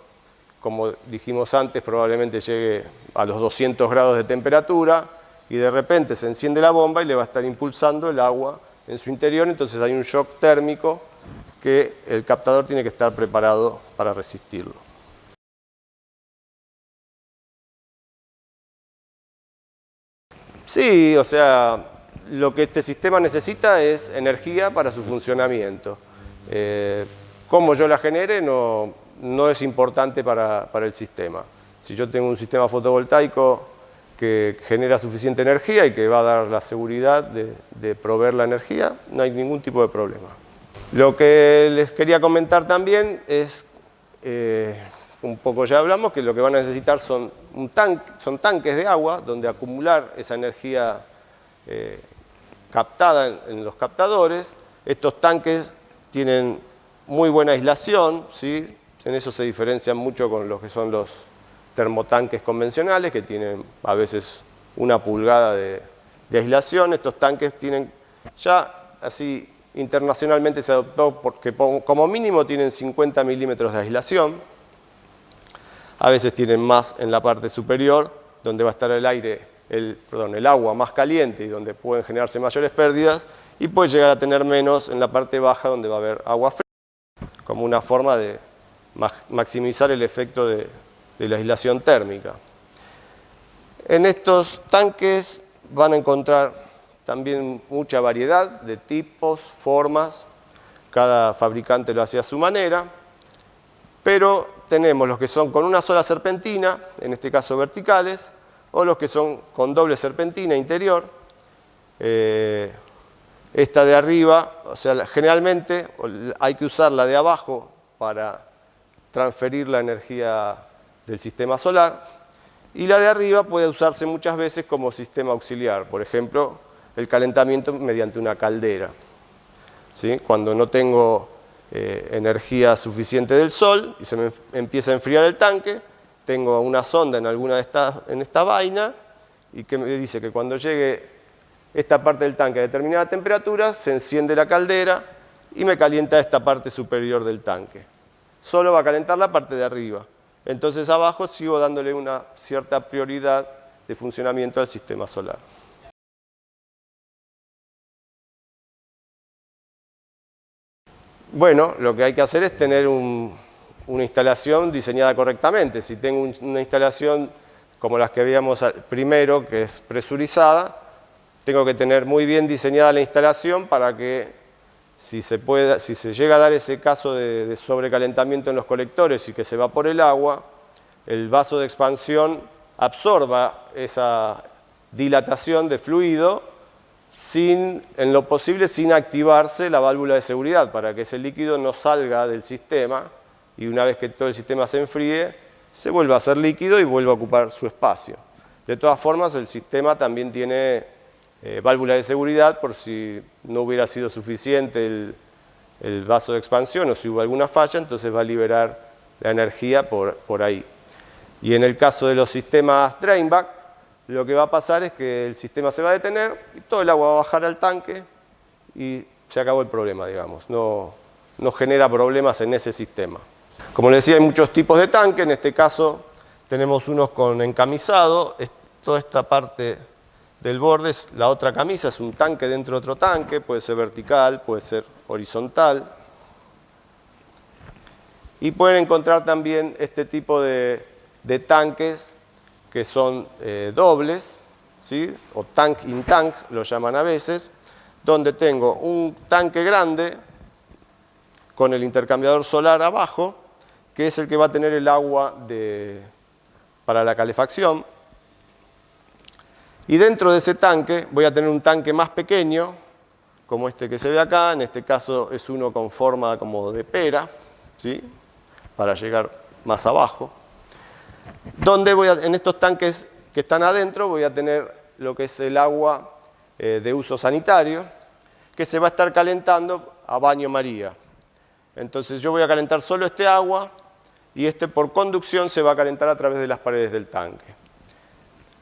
Como dijimos antes, probablemente llegue a los 200 grados de temperatura y de repente se enciende la bomba y le va a estar impulsando el agua en su interior, entonces hay un shock térmico que el captador tiene que estar preparado para resistirlo. Sí, o sea, lo que este sistema necesita es energía para su funcionamiento. Cómo yo la genere no es importante para el sistema. Si yo tengo un sistema fotovoltaico que genera suficiente energía y que va a dar la seguridad de proveer la energía, no hay ningún tipo de problema. Lo que les quería comentar también es, un poco ya hablamos, que lo que van a necesitar son tanques de agua donde acumular esa energía captada en los captadores. Estos tanques tienen muy buena aislación, ¿sí? En eso se diferencian mucho con los que son los termotanques convencionales, que tienen a veces 1 pulgada de aislación. Estos tanques tienen ya, así internacionalmente se adoptó porque como mínimo tienen 50 milímetros de aislación. A veces tienen más en la parte superior, donde va a estar el agua más caliente y donde pueden generarse mayores pérdidas, y puede llegar a tener menos en la parte baja, donde va a haber agua fría, como una forma de maximizar el efecto de la aislación térmica. En estos tanques van a encontrar también mucha variedad de tipos, formas, cada fabricante lo hace a su manera, pero tenemos los que son con una sola serpentina, en este caso verticales, o los que son con doble serpentina interior. Esta de arriba, o sea, generalmente hay que usar la de abajo para transferir la energía del sistema solar, y la de arriba puede usarse muchas veces como sistema auxiliar, por ejemplo, el calentamiento mediante una caldera, ¿sí? Cuando no tengo energía suficiente del sol y se me empieza a enfriar el tanque, tengo una sonda en esta vaina, y que me dice que cuando llegue esta parte del tanque a determinada temperatura, se enciende la caldera y me calienta esta parte superior del tanque. Solo va a calentar la parte de arriba. Entonces abajo sigo dándole una cierta prioridad de funcionamiento al sistema solar. Bueno, lo que hay que hacer es tener una instalación diseñada correctamente. Si tengo una instalación como las que veíamos primero, que es presurizada, tengo que tener muy bien diseñada la instalación para que si se llega a dar ese caso de sobrecalentamiento en los colectores y que se evapore el agua, el vaso de expansión absorba esa dilatación de fluido en lo posible sin activarse la válvula de seguridad, para que ese líquido no salga del sistema y una vez que todo el sistema se enfríe, se vuelva a hacer líquido y vuelva a ocupar su espacio. De todas formas, el sistema también tiene válvula de seguridad por si no hubiera sido suficiente el vaso de expansión o si hubo alguna falla, entonces va a liberar la energía por ahí. Y en el caso de los sistemas drainback, lo que va a pasar es que el sistema se va a detener y todo el agua va a bajar al tanque y se acabó el problema, digamos. No genera problemas en ese sistema. Como les decía, hay muchos tipos de tanque. En este caso tenemos unos con encamisado. Toda esta parte del borde es la otra camisa, es un tanque dentro de otro tanque. Puede ser vertical, puede ser horizontal. Y pueden encontrar también este tipo de tanques que son dobles, ¿sí? O tank in tank, lo llaman a veces, donde tengo un tanque grande con el intercambiador solar abajo, que es el que va a tener el agua para la calefacción. Y dentro de ese tanque voy a tener un tanque más pequeño, como este que se ve acá. En este caso es uno con forma como de pera, ¿sí? Para llegar más abajo. Donde en estos tanques que están adentro voy a tener lo que es el agua de uso sanitario, que se va a estar calentando a baño María. Entonces yo voy a calentar solo este agua y por conducción se va a calentar a través de las paredes del tanque.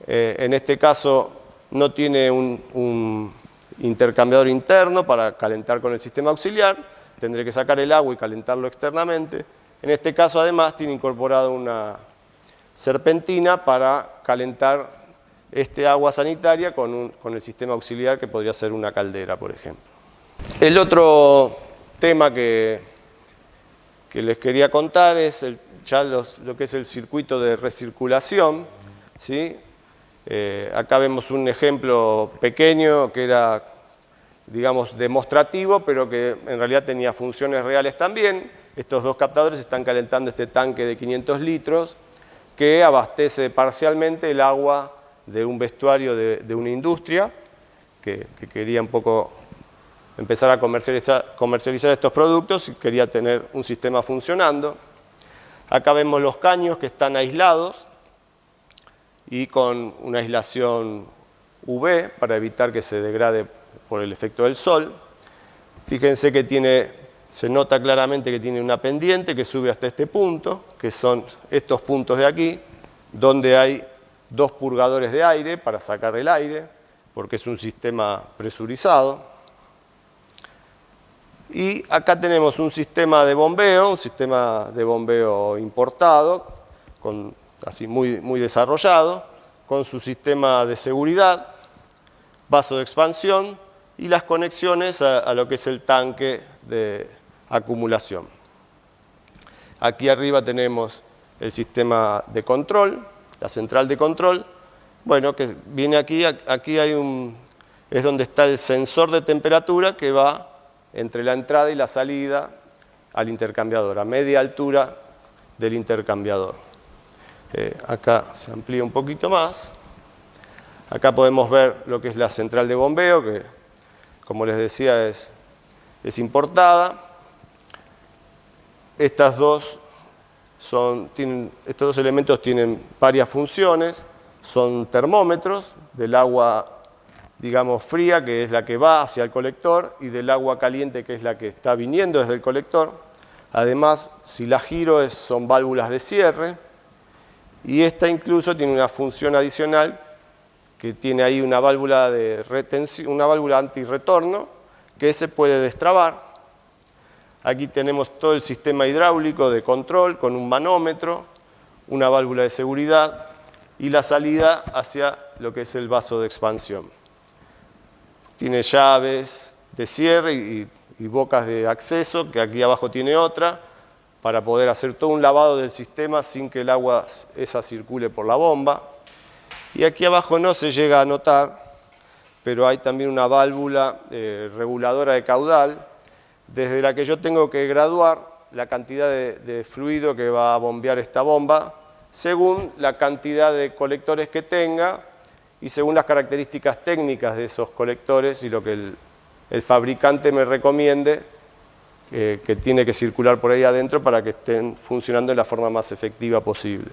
En este caso no tiene un intercambiador interno para calentar con el sistema auxiliar, tendré que sacar el agua y calentarlo externamente. En este caso además tiene incorporado una serpentina para calentar este agua sanitaria con el sistema auxiliar, que podría ser una caldera, por ejemplo. El otro tema que les quería contar es lo que es el circuito de recirculación, ¿sí? Acá vemos un ejemplo pequeño que era, digamos, demostrativo, pero que en realidad tenía funciones reales también. Estos dos captadores están calentando este tanque de 500 litros, que abastece parcialmente el agua de un vestuario de una industria que quería un poco empezar a comercializar estos productos y quería tener un sistema funcionando. Acá vemos los caños que están aislados y con una aislación UV para evitar que se degrade por el efecto del sol. Fíjense que tiene Se nota claramente que tiene una pendiente que sube hasta este punto, que son estos puntos de aquí, donde hay dos purgadores de aire para sacar el aire, porque es un sistema presurizado. Y acá tenemos un sistema de bombeo importado, así muy desarrollado, con su sistema de seguridad, vaso de expansión y las conexiones a lo que es el tanque de acumulación. Aquí arriba tenemos el sistema de control, la central de control. Bueno, que viene aquí es donde está el sensor de temperatura que va entre la entrada y la salida al intercambiador, a media altura del intercambiador. Acá se amplía un poquito más. Acá podemos ver lo que es la central de bombeo, que como les decía es importada. Estos dos elementos tienen varias funciones. Son termómetros del agua, digamos, fría, que es la que va hacia el colector, y del agua caliente, que es la que está viniendo desde el colector. Además, si la giro, son válvulas de cierre. Y esta incluso tiene una función adicional, que tiene ahí una válvula de retención, una válvula antirretorno, que se puede destrabar. Aquí tenemos todo el sistema hidráulico de control con un manómetro, una válvula de seguridad y la salida hacia lo que es el vaso de expansión. Tiene llaves de cierre y bocas de acceso, que aquí abajo tiene otra, para poder hacer todo un lavado del sistema sin que el agua esa circule por la bomba. Y aquí abajo no se llega a notar, pero hay también una válvula reguladora de caudal, desde la que yo tengo que graduar la cantidad de fluido que va a bombear esta bomba, según la cantidad de colectores que tenga y según las características técnicas de esos colectores y lo que el fabricante me recomiende que tiene que circular por ahí adentro para que estén funcionando de la forma más efectiva posible.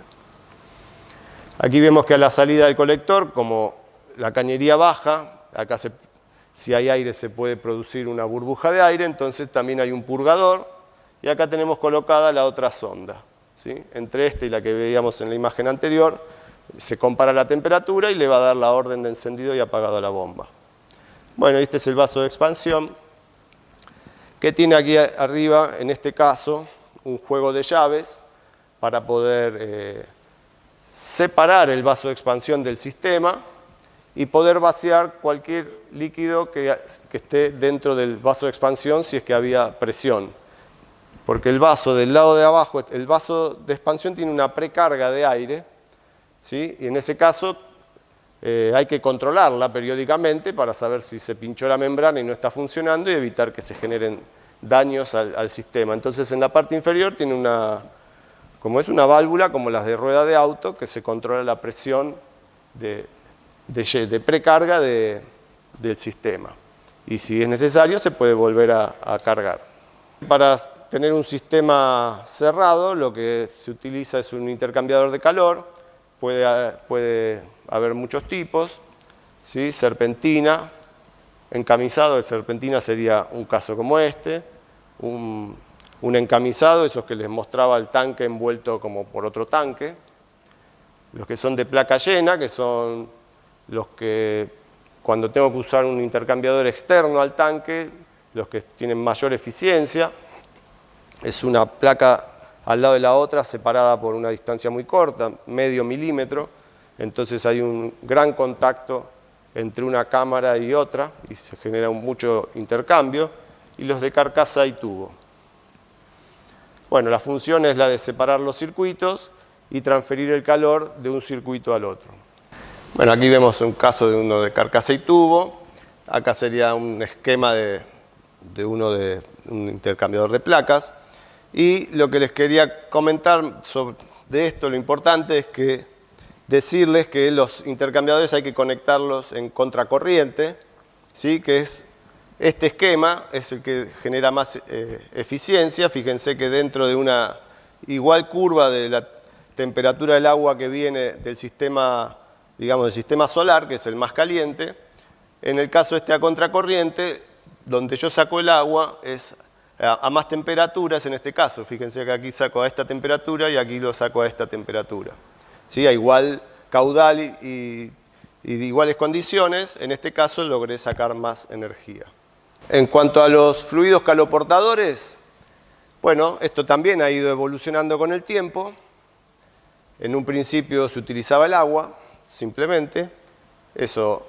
Aquí vemos que a la salida del colector, como la cañería baja, acá si hay aire se puede producir una burbuja de aire, entonces también hay un purgador, y acá tenemos colocada la otra sonda, ¿sí? Entre esta y la que veíamos en la imagen anterior, se compara la temperatura y le va a dar la orden de encendido y apagado a la bomba. Bueno, este es el vaso de expansión, que tiene aquí arriba, en este caso, un juego de llaves para poder separar el vaso de expansión del sistema y poder vaciar cualquier líquido que esté dentro del vaso de expansión si es que había presión. Porque el vaso del lado de abajo, el vaso de expansión tiene una precarga de aire, ¿sí? Y en ese caso hay que controlarla periódicamente para saber si se pinchó la membrana y no está funcionando y evitar que se generen daños al sistema. Entonces en la parte inferior tiene como es una válvula como las de rueda de auto, que se controla la presión de precarga del sistema. Y si es necesario se puede volver a cargar. Para tener un sistema cerrado lo que se utiliza es un intercambiador de calor. Puede haber muchos tipos, ¿sí? Serpentina, encamisado. El serpentina sería un caso como este. Un encamisado, esos que les mostraba el tanque envuelto como por otro tanque. Los que son de placa llena, que son los que cuando tengo que usar un intercambiador externo al tanque, los que tienen mayor eficiencia. Es una placa al lado de la otra separada por una distancia muy corta, medio milímetro, entonces hay un gran contacto entre una cámara y otra y se genera mucho intercambio, y los de carcasa y tubo. Bueno, la función es la de separar los circuitos y transferir el calor de un circuito al otro. Bueno, aquí vemos un caso de uno de carcasa y tubo. Acá sería un esquema de un intercambiador de placas. Y lo que les quería comentar de esto, lo importante es que decirles que los intercambiadores hay que conectarlos en contracorriente, ¿sí? Que es este esquema, es el que genera más eficiencia. Fíjense que dentro de una igual curva de la temperatura del agua que viene del sistema, digamos, del sistema solar, que es el más caliente, en el caso este a contracorriente, donde yo saco el agua es a más temperaturas en este caso. Fíjense que aquí saco a esta temperatura y aquí lo saco a esta temperatura. ¿Sí? A igual caudal y de iguales condiciones, en este caso logré sacar más energía. En cuanto a los fluidos caloportadores, bueno, esto también ha ido evolucionando con el tiempo. En un principio se utilizaba el agua, simplemente. Eso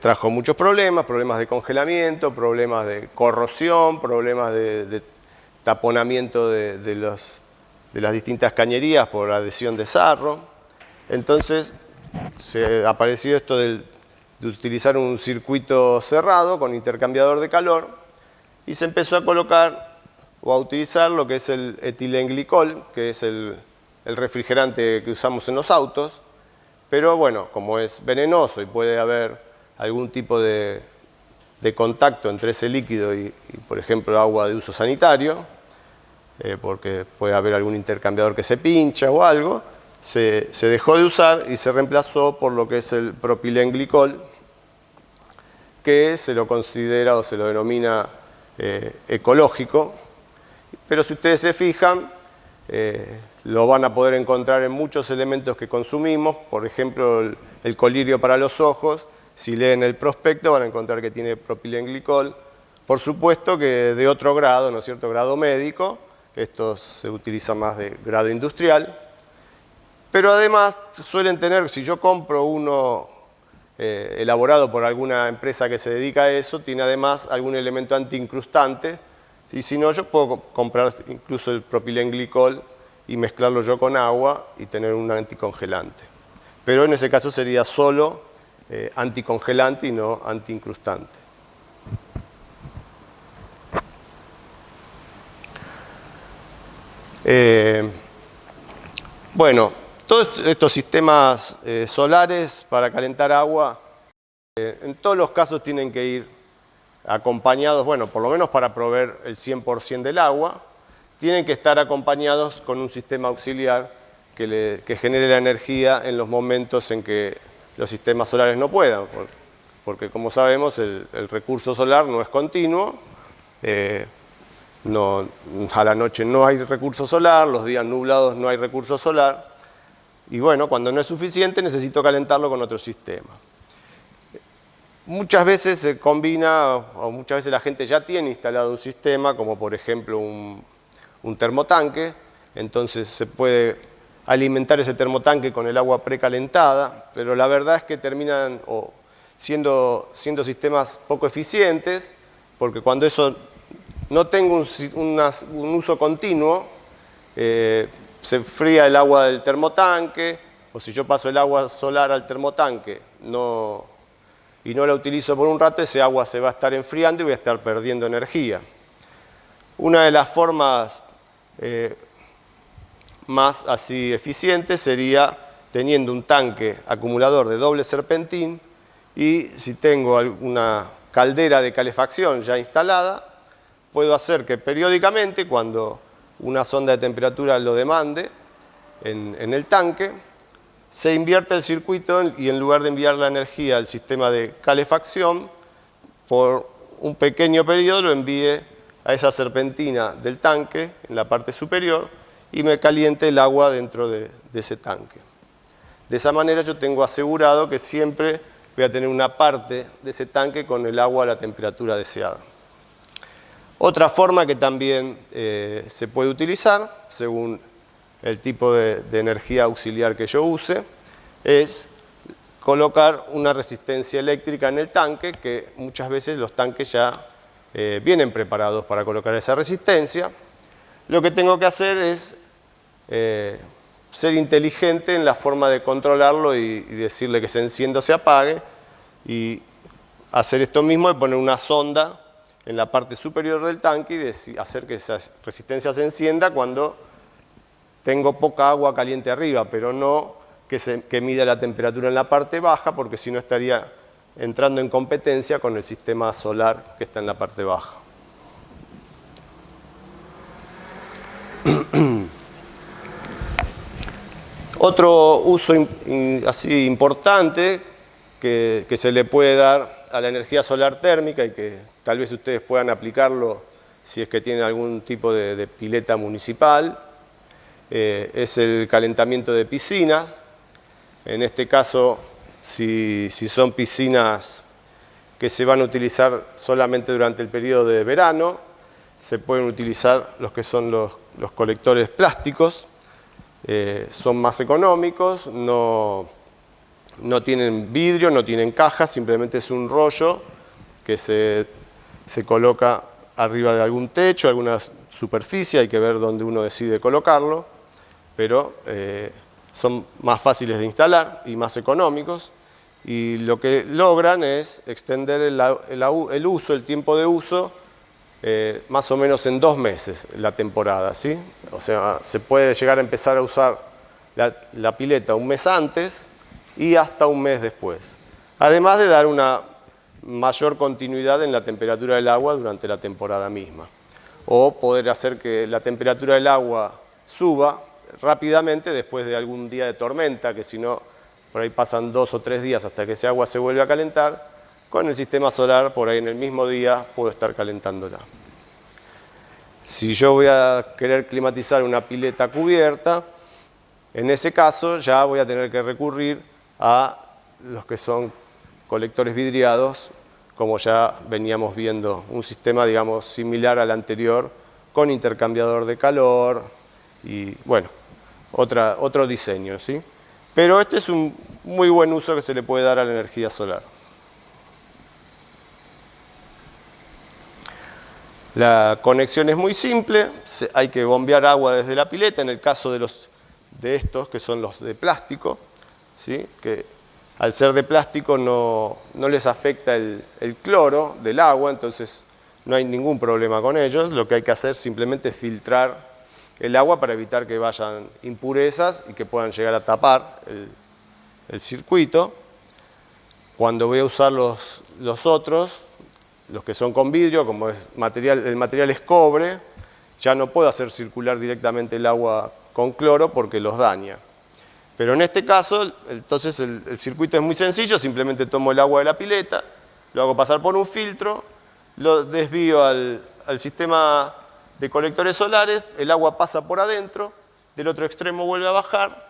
trajo muchos problemas de congelamiento, problemas de corrosión, problemas de taponamiento de las distintas cañerías por adhesión de sarro. Entonces se apareció esto de utilizar un circuito cerrado con intercambiador de calor y se empezó a colocar o a utilizar lo que es el etilenglicol, que es el refrigerante que usamos en los autos, pero bueno, como es venenoso y puede haber algún tipo de contacto entre ese líquido y, por ejemplo, agua de uso sanitario, porque puede haber algún intercambiador que se pincha o algo, se dejó de usar y se reemplazó por lo que es el propilenglicol, que se lo considera o se lo denomina ecológico, pero si ustedes se fijan, lo van a poder encontrar en muchos elementos que consumimos, por ejemplo el colirio para los ojos. Si leen el prospecto van a encontrar que tiene propilenglicol, por supuesto que de otro grado, ¿no es cierto?, grado médico, esto se utiliza más de grado industrial, pero además suelen tener, si yo compro uno elaborado por alguna empresa que se dedica a eso, tiene además algún elemento antiincrustante, y si no, yo puedo comprar incluso el propilenglicol y mezclarlo yo con agua y tener un anticongelante. Pero en ese caso sería solo anticongelante y no antiincrustante. Bueno, todos estos sistemas solares para calentar agua, en todos los casos tienen que ir acompañados, bueno, por lo menos para proveer el 100% del agua, tienen que estar acompañados con un sistema auxiliar que genere la energía en los momentos en que los sistemas solares no puedan, porque como sabemos el recurso solar no es continuo, a la noche no hay recurso solar, los días nublados no hay recurso solar, y bueno, cuando no es suficiente necesito calentarlo con otro sistema. Muchas veces se combina, o muchas veces la gente ya tiene instalado un sistema, como por ejemplo un termotanque, entonces se puede alimentar ese termotanque con el agua precalentada, pero la verdad es que terminan siendo sistemas poco eficientes, porque cuando eso no tengo un uso continuo, se fría el agua del termotanque, o si yo paso el agua solar al termotanque y no la utilizo por un rato, ese agua se va a estar enfriando y voy a estar perdiendo energía. Una de las formas más así eficientes sería teniendo un tanque acumulador de doble serpentín y si tengo alguna caldera de calefacción ya instalada, puedo hacer que periódicamente, cuando una sonda de temperatura lo demande en el tanque, se invierta el circuito y en lugar de enviar la energía al sistema de calefacción, por un pequeño periodo lo envíe a esa serpentina del tanque en la parte superior y me caliente el agua dentro de ese tanque. De esa manera yo tengo asegurado que siempre voy a tener una parte de ese tanque con el agua a la temperatura deseada. Otra forma que también se puede utilizar, según el tipo de energía auxiliar que yo use, es colocar una resistencia eléctrica en el tanque, que muchas veces los tanques ya vienen preparados para colocar esa resistencia. Lo que tengo que hacer es ser inteligente en la forma de controlarlo y decirle que se encienda o se apague, y hacer esto mismo de poner una sonda en la parte superior del tanque y hacer que esa resistencia se encienda cuando tengo poca agua caliente arriba, pero no que mida la temperatura en la parte baja, porque si no estaría entrando en competencia con el sistema solar que está en la parte baja. Otro uso así importante que se le puede dar a la energía solar térmica y que tal vez ustedes puedan aplicarlo si es que tienen algún tipo de pileta municipal. Es el calentamiento de piscinas. En este caso, si son piscinas que se van a utilizar solamente durante el periodo de verano, se pueden utilizar los que son los colectores plásticos. Son más económicos, no tienen vidrio, no tienen caja, simplemente es un rollo que se coloca arriba de algún techo, alguna superficie, hay que ver dónde uno decide colocarlo, pero son más fáciles de instalar y más económicos, y lo que logran es extender el uso, el tiempo de uso, más o menos en 2 meses la temporada, ¿sí? O sea, se puede llegar a empezar a usar la pileta un mes antes y hasta un mes después. Además de dar una mayor continuidad en la temperatura del agua durante la temporada misma. O poder hacer que la temperatura del agua suba rápidamente después de algún día de tormenta, que si no, por ahí pasan 2 o 3 días hasta que ese agua se vuelve a calentar. Con el sistema solar, por ahí en el mismo día, puedo estar calentándola. Si yo voy a querer climatizar una pileta cubierta, en ese caso ya voy a tener que recurrir a los que son colectores vidriados, como ya veníamos viendo, un sistema, digamos, similar al anterior, con intercambiador de calor y, bueno, otro diseño, ¿sí? Pero este es un muy buen uso que se le puede dar a la energía solar. La conexión es muy simple, hay que bombear agua desde la pileta, en el caso de estos, que son los de plástico, ¿sí? Que al ser de plástico no les afecta el cloro del agua, entonces no hay ningún problema con ellos. Lo que hay que hacer simplemente es filtrar el agua para evitar que vayan impurezas y que puedan llegar a tapar el circuito. Cuando voy a usar los otros, los que son con vidrio, como el material es cobre, ya no puedo hacer circular directamente el agua con cloro porque los daña. Pero en este caso, entonces el circuito es muy sencillo, simplemente tomo el agua de la pileta, lo hago pasar por un filtro, lo desvío al sistema de colectores solares, el agua pasa por adentro, del otro extremo vuelve a bajar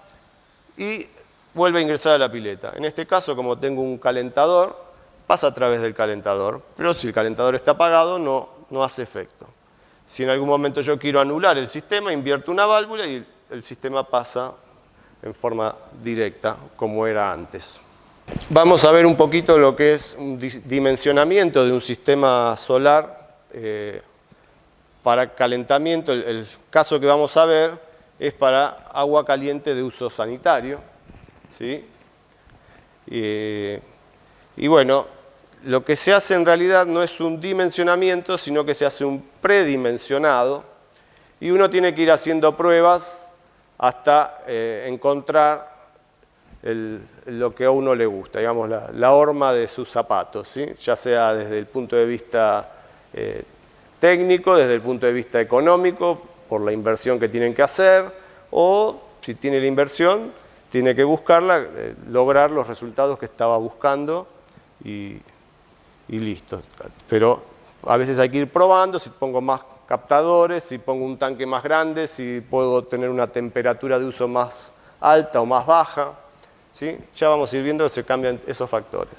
y vuelve a ingresar a la pileta. En este caso, como tengo un calentador, pasa a través del calentador, pero si el calentador está apagado no hace efecto. Si en algún momento yo quiero anular el sistema, invierto una válvula y el sistema pasa en forma directa, como era antes. Vamos a ver un poquito lo que es un dimensionamiento de un sistema solar para calentamiento. El caso que vamos a ver es para agua caliente de uso sanitario, ¿sí? Y bueno, lo que se hace en realidad no es un dimensionamiento, sino que se hace un predimensionado, y uno tiene que ir haciendo pruebas hasta encontrar lo que a uno le gusta, digamos, la horma de sus zapatos, ¿sí? Ya sea desde el punto de vista técnico, desde el punto de vista económico, por la inversión que tienen que hacer, o si tiene la inversión, tiene que buscarla, lograr los resultados que estaba buscando y listo. Pero a veces hay que ir probando, si pongo más captadores, si pongo un tanque más grande, si puedo tener una temperatura de uso más alta o más baja, ¿sí? Ya vamos a ir viendo que se cambian esos factores.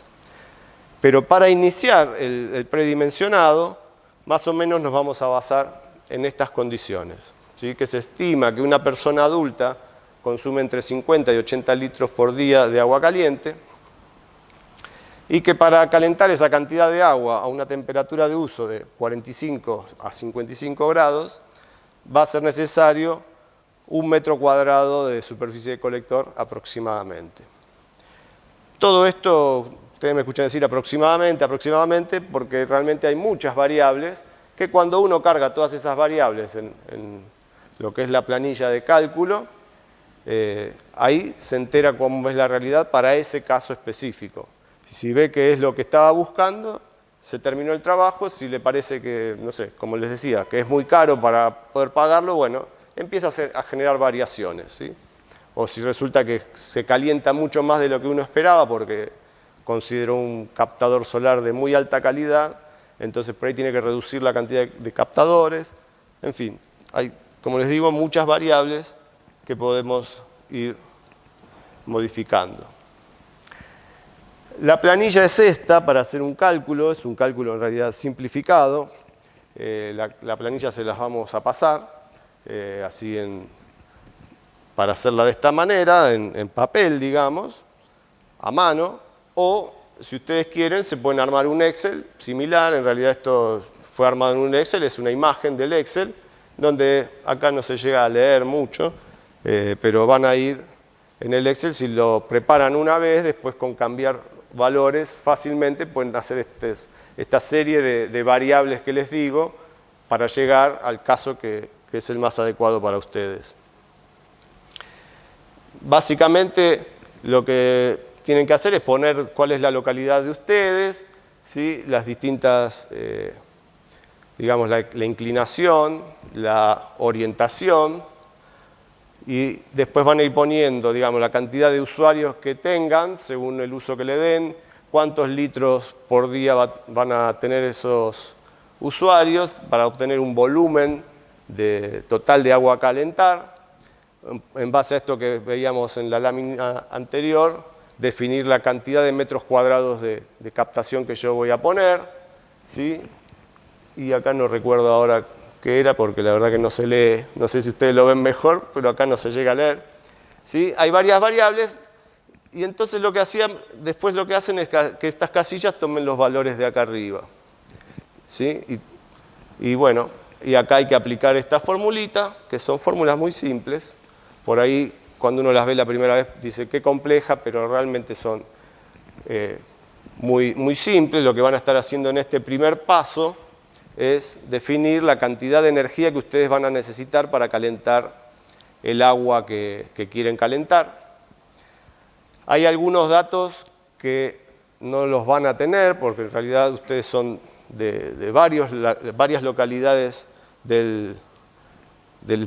Pero para iniciar el predimensionado, más o menos nos vamos a basar en estas condiciones, ¿sí? Que se estima que una persona adulta consume entre 50 y 80 litros por día de agua caliente, y que para calentar esa cantidad de agua a una temperatura de uso de 45 a 55 grados va a ser necesario 1 metro cuadrado de superficie de colector aproximadamente. Todo esto, ustedes me escuchan decir aproximadamente, porque realmente hay muchas variables que cuando uno carga todas esas variables en lo que es la planilla de cálculo, ahí se entera cómo es la realidad para ese caso específico. Si ve que es lo que estaba buscando, se terminó el trabajo. Si le parece que, no sé, como les decía, que es muy caro para poder pagarlo, bueno, empieza a generar variaciones, ¿sí? O si resulta que se calienta mucho más de lo que uno esperaba porque consideró un captador solar de muy alta calidad, entonces por ahí tiene que reducir la cantidad de captadores. En fin, hay, como les digo, muchas variables que podemos ir modificando. La planilla es esta para hacer un cálculo, es un cálculo en realidad simplificado. La planilla se las vamos a pasar, así para hacerla de esta manera, en papel, digamos, a mano, o si ustedes quieren se pueden armar un Excel similar. En realidad esto fue armado en un Excel, es una imagen del Excel, donde acá no se llega a leer mucho, pero van a ir en el Excel, si lo preparan una vez, después con cambiar valores fácilmente pueden hacer esta serie de variables que les digo para llegar al caso que es el más adecuado para ustedes. Básicamente lo que tienen que hacer es poner cuál es la localidad de ustedes, ¿sí? Las distintas, digamos, la inclinación, la orientación, y después van a ir poniendo, digamos, la cantidad de usuarios que tengan según el uso que le den, cuántos litros por día van a tener esos usuarios para obtener un volumen total de agua a calentar. En base a esto que veíamos en la lámina anterior, definir la cantidad de metros cuadrados de captación que yo voy a poner, ¿sí? Y acá no recuerdo ahora qué era, porque la verdad que no se lee, no sé si ustedes lo ven mejor, pero acá no se llega a leer, ¿sí? Hay varias variables, y entonces después lo que hacen es que estas casillas tomen los valores de acá arriba, ¿sí? Y bueno, y acá hay que aplicar esta formulita, que son fórmulas muy simples. Por ahí, cuando uno las ve la primera vez, dice qué compleja, pero realmente son muy simples. Lo que van a estar haciendo en este primer paso es definir la cantidad de energía que ustedes van a necesitar para calentar el agua que quieren calentar. Hay algunos datos que no los van a tener, porque en realidad ustedes son de varias localidades del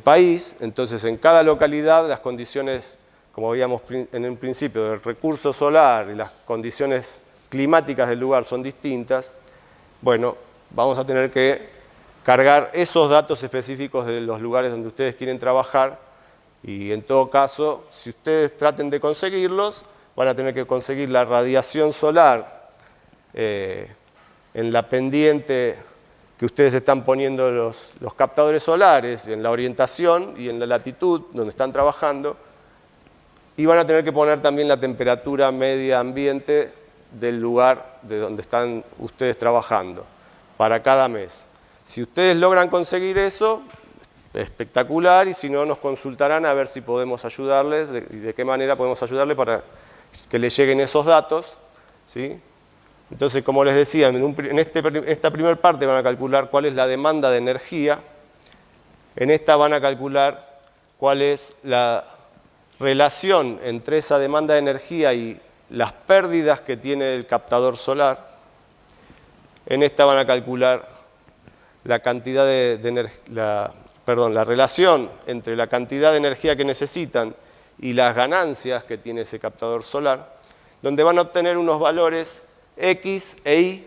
país. Entonces, en cada localidad las condiciones, como veíamos en un principio, del recurso solar y las condiciones climáticas del lugar son distintas. Bueno, vamos a tener que cargar esos datos específicos de los lugares donde ustedes quieren trabajar, y en todo caso, si ustedes traten de conseguirlos, van a tener que conseguir la radiación solar en la pendiente que ustedes están poniendo los captadores solares, en la orientación y en la latitud donde están trabajando, y van a tener que poner también la temperatura media ambiente del lugar de donde están ustedes trabajando para cada mes. Si ustedes logran conseguir eso, espectacular, y si no, nos consultarán a ver si podemos ayudarles y de qué manera podemos ayudarles para que les lleguen esos datos, ¿sí? Entonces, como les decía, en esta primera parte van a calcular cuál es la demanda de energía. En esta van a calcular cuál es la relación entre esa demanda de energía y las pérdidas que tiene el captador solar. En esta van a calcular la cantidad la relación entre la cantidad de energía que necesitan y las ganancias que tiene ese captador solar, donde van a obtener unos valores X e Y.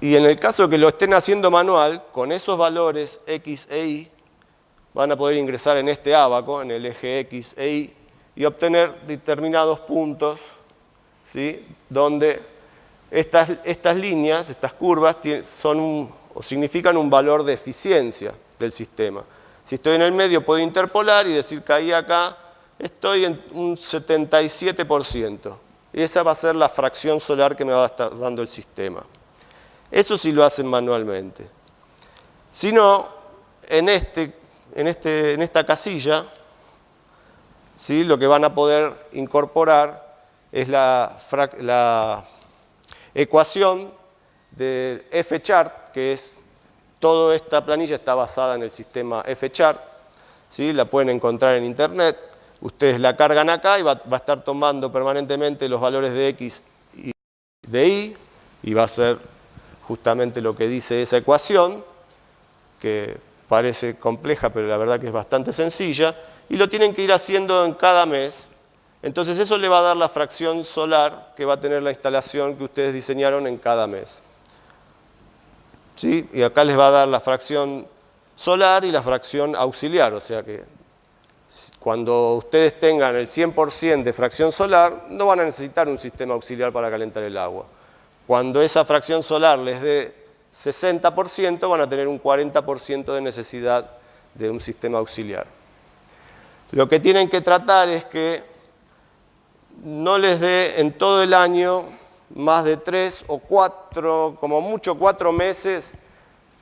Y en el caso que lo estén haciendo manual, con esos valores X e Y, van a poder ingresar en este ábaco, en el eje X e Y, y obtener determinados puntos, ¿sí? Donde estas líneas, estas curvas, significan un valor de eficiencia del sistema. Si estoy en el medio, puedo interpolar y decir que ahí acá estoy en un 77%. Y esa va a ser la fracción solar que me va a estar dando el sistema. Eso sí lo hacen manualmente. Si no, en esta casilla, ¿sí? Lo que van a poder incorporar es la ecuación del F-chart, que es toda esta planilla está basada en el sistema F-chart, ¿sí? La pueden encontrar en internet. Ustedes la cargan acá y va a estar tomando permanentemente los valores de X y de Y, y va a ser justamente lo que dice esa ecuación, que parece compleja, pero la verdad que es bastante sencilla, y lo tienen que ir haciendo en cada mes, Entonces eso le va a dar la fracción solar que va a tener la instalación que ustedes diseñaron en cada mes. ¿Sí? Y acá les va a dar la fracción solar y la fracción auxiliar, o sea que cuando ustedes tengan el 100% de fracción solar, no van a necesitar un sistema auxiliar para calentar el agua. Cuando esa fracción solar les dé 60%, van a tener un 40% de necesidad de un sistema auxiliar. Lo que tienen que tratar es que no les dé en todo el año más de 3 o 4, como mucho 4 meses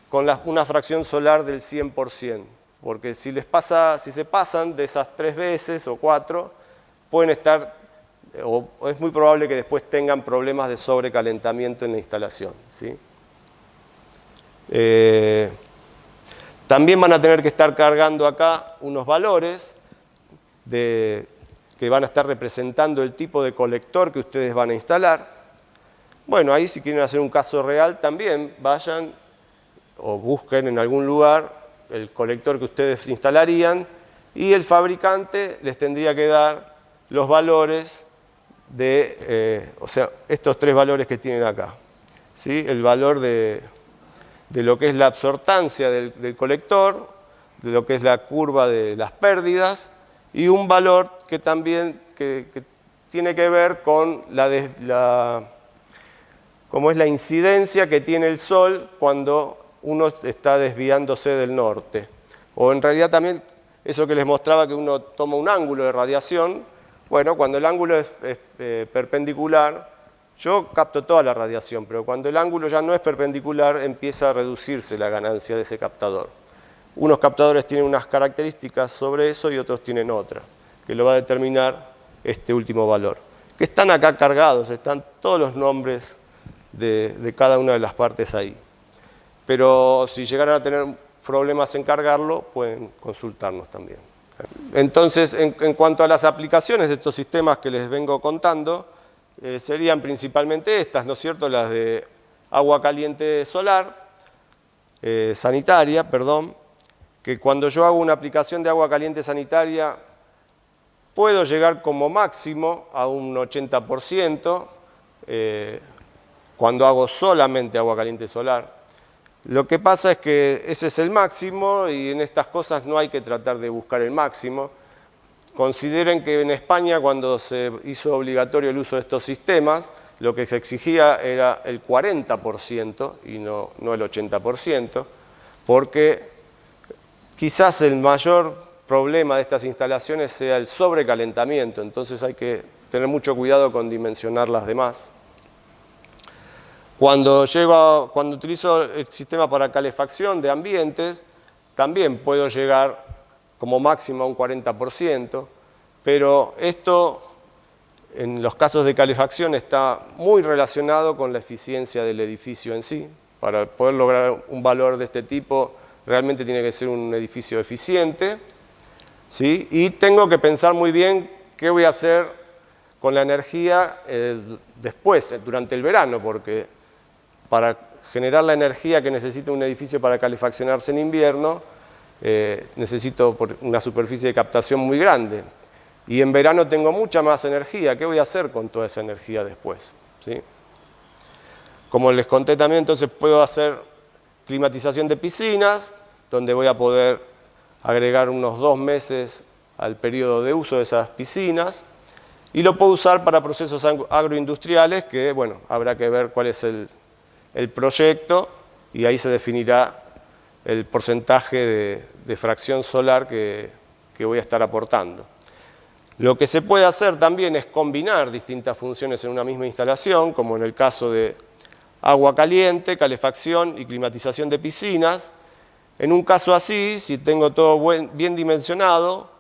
con una fracción solar del 100%. Porque si se pasan de esas 3 veces o 4, pueden estar, o es muy probable que después tengan problemas de sobrecalentamiento en la instalación, ¿sí? También van a tener que estar cargando acá unos valores que van a estar representando el tipo de colector que ustedes van a instalar. Bueno, ahí si quieren hacer un caso real también vayan o busquen en algún lugar el colector que ustedes instalarían y el fabricante les tendría que dar los valores o sea, estos 3 valores que tienen acá, ¿sí? El valor de lo que es la absortancia del colector, de lo que es la curva de las pérdidas y un valor que también que tiene que ver con cómo es la incidencia que tiene el sol cuando uno está desviándose del norte. O en realidad también eso que les mostraba que uno toma un ángulo de radiación, bueno, cuando el ángulo es perpendicular, yo capto toda la radiación, pero cuando el ángulo ya no es perpendicular, empieza a reducirse la ganancia de ese captador. Unos captadores tienen unas características sobre eso y otros tienen otras, que lo va a determinar este último valor. Que están acá cargados, están todos los nombres de cada una de las partes ahí. Pero si llegaran a tener problemas en cargarlo, pueden consultarnos también. Entonces, en cuanto a las aplicaciones de estos sistemas que les vengo contando, serían principalmente estas, ¿no es cierto? Las de agua caliente solar, sanitaria, perdón, que cuando yo hago una aplicación de agua caliente sanitaria, puedo llegar como máximo a un 80%, cuando hago solamente agua caliente solar. Lo que pasa es que ese es el máximo y en estas cosas no hay que tratar de buscar el máximo. Consideren que en España, cuando se hizo obligatorio el uso de estos sistemas, lo que se exigía era el 40% y no el 80%, porque quizás el mayor problema de estas instalaciones sea el sobrecalentamiento, entonces hay que tener mucho cuidado con dimensionar las demás. Cuando utilizo el sistema para calefacción de ambientes, también puedo llegar como máximo a un 40%, pero esto en los casos de calefacción está muy relacionado con la eficiencia del edificio en sí. Para poder lograr un valor de este tipo, realmente tiene que ser un edificio eficiente, ¿sí? Y tengo que pensar muy bien qué voy a hacer con la energía después, durante el verano, porque para generar la energía que necesita un edificio para calefaccionarse en invierno, necesito una superficie de captación muy grande. Y en verano tengo mucha más energía. ¿Qué voy a hacer con toda esa energía después? ¿Sí? Como les conté también, entonces puedo hacer climatización de piscinas, donde voy a poder agregar unos 2 meses al periodo de uso de esas piscinas. Y lo puedo usar para procesos agroindustriales, que bueno, habrá que ver cuál es el proyecto y ahí se definirá el porcentaje de fracción solar que voy a estar aportando. Lo que se puede hacer también es combinar distintas funciones en una misma instalación, como en el caso de agua caliente, calefacción y climatización de piscinas. En un caso así, si tengo todo bien dimensionado,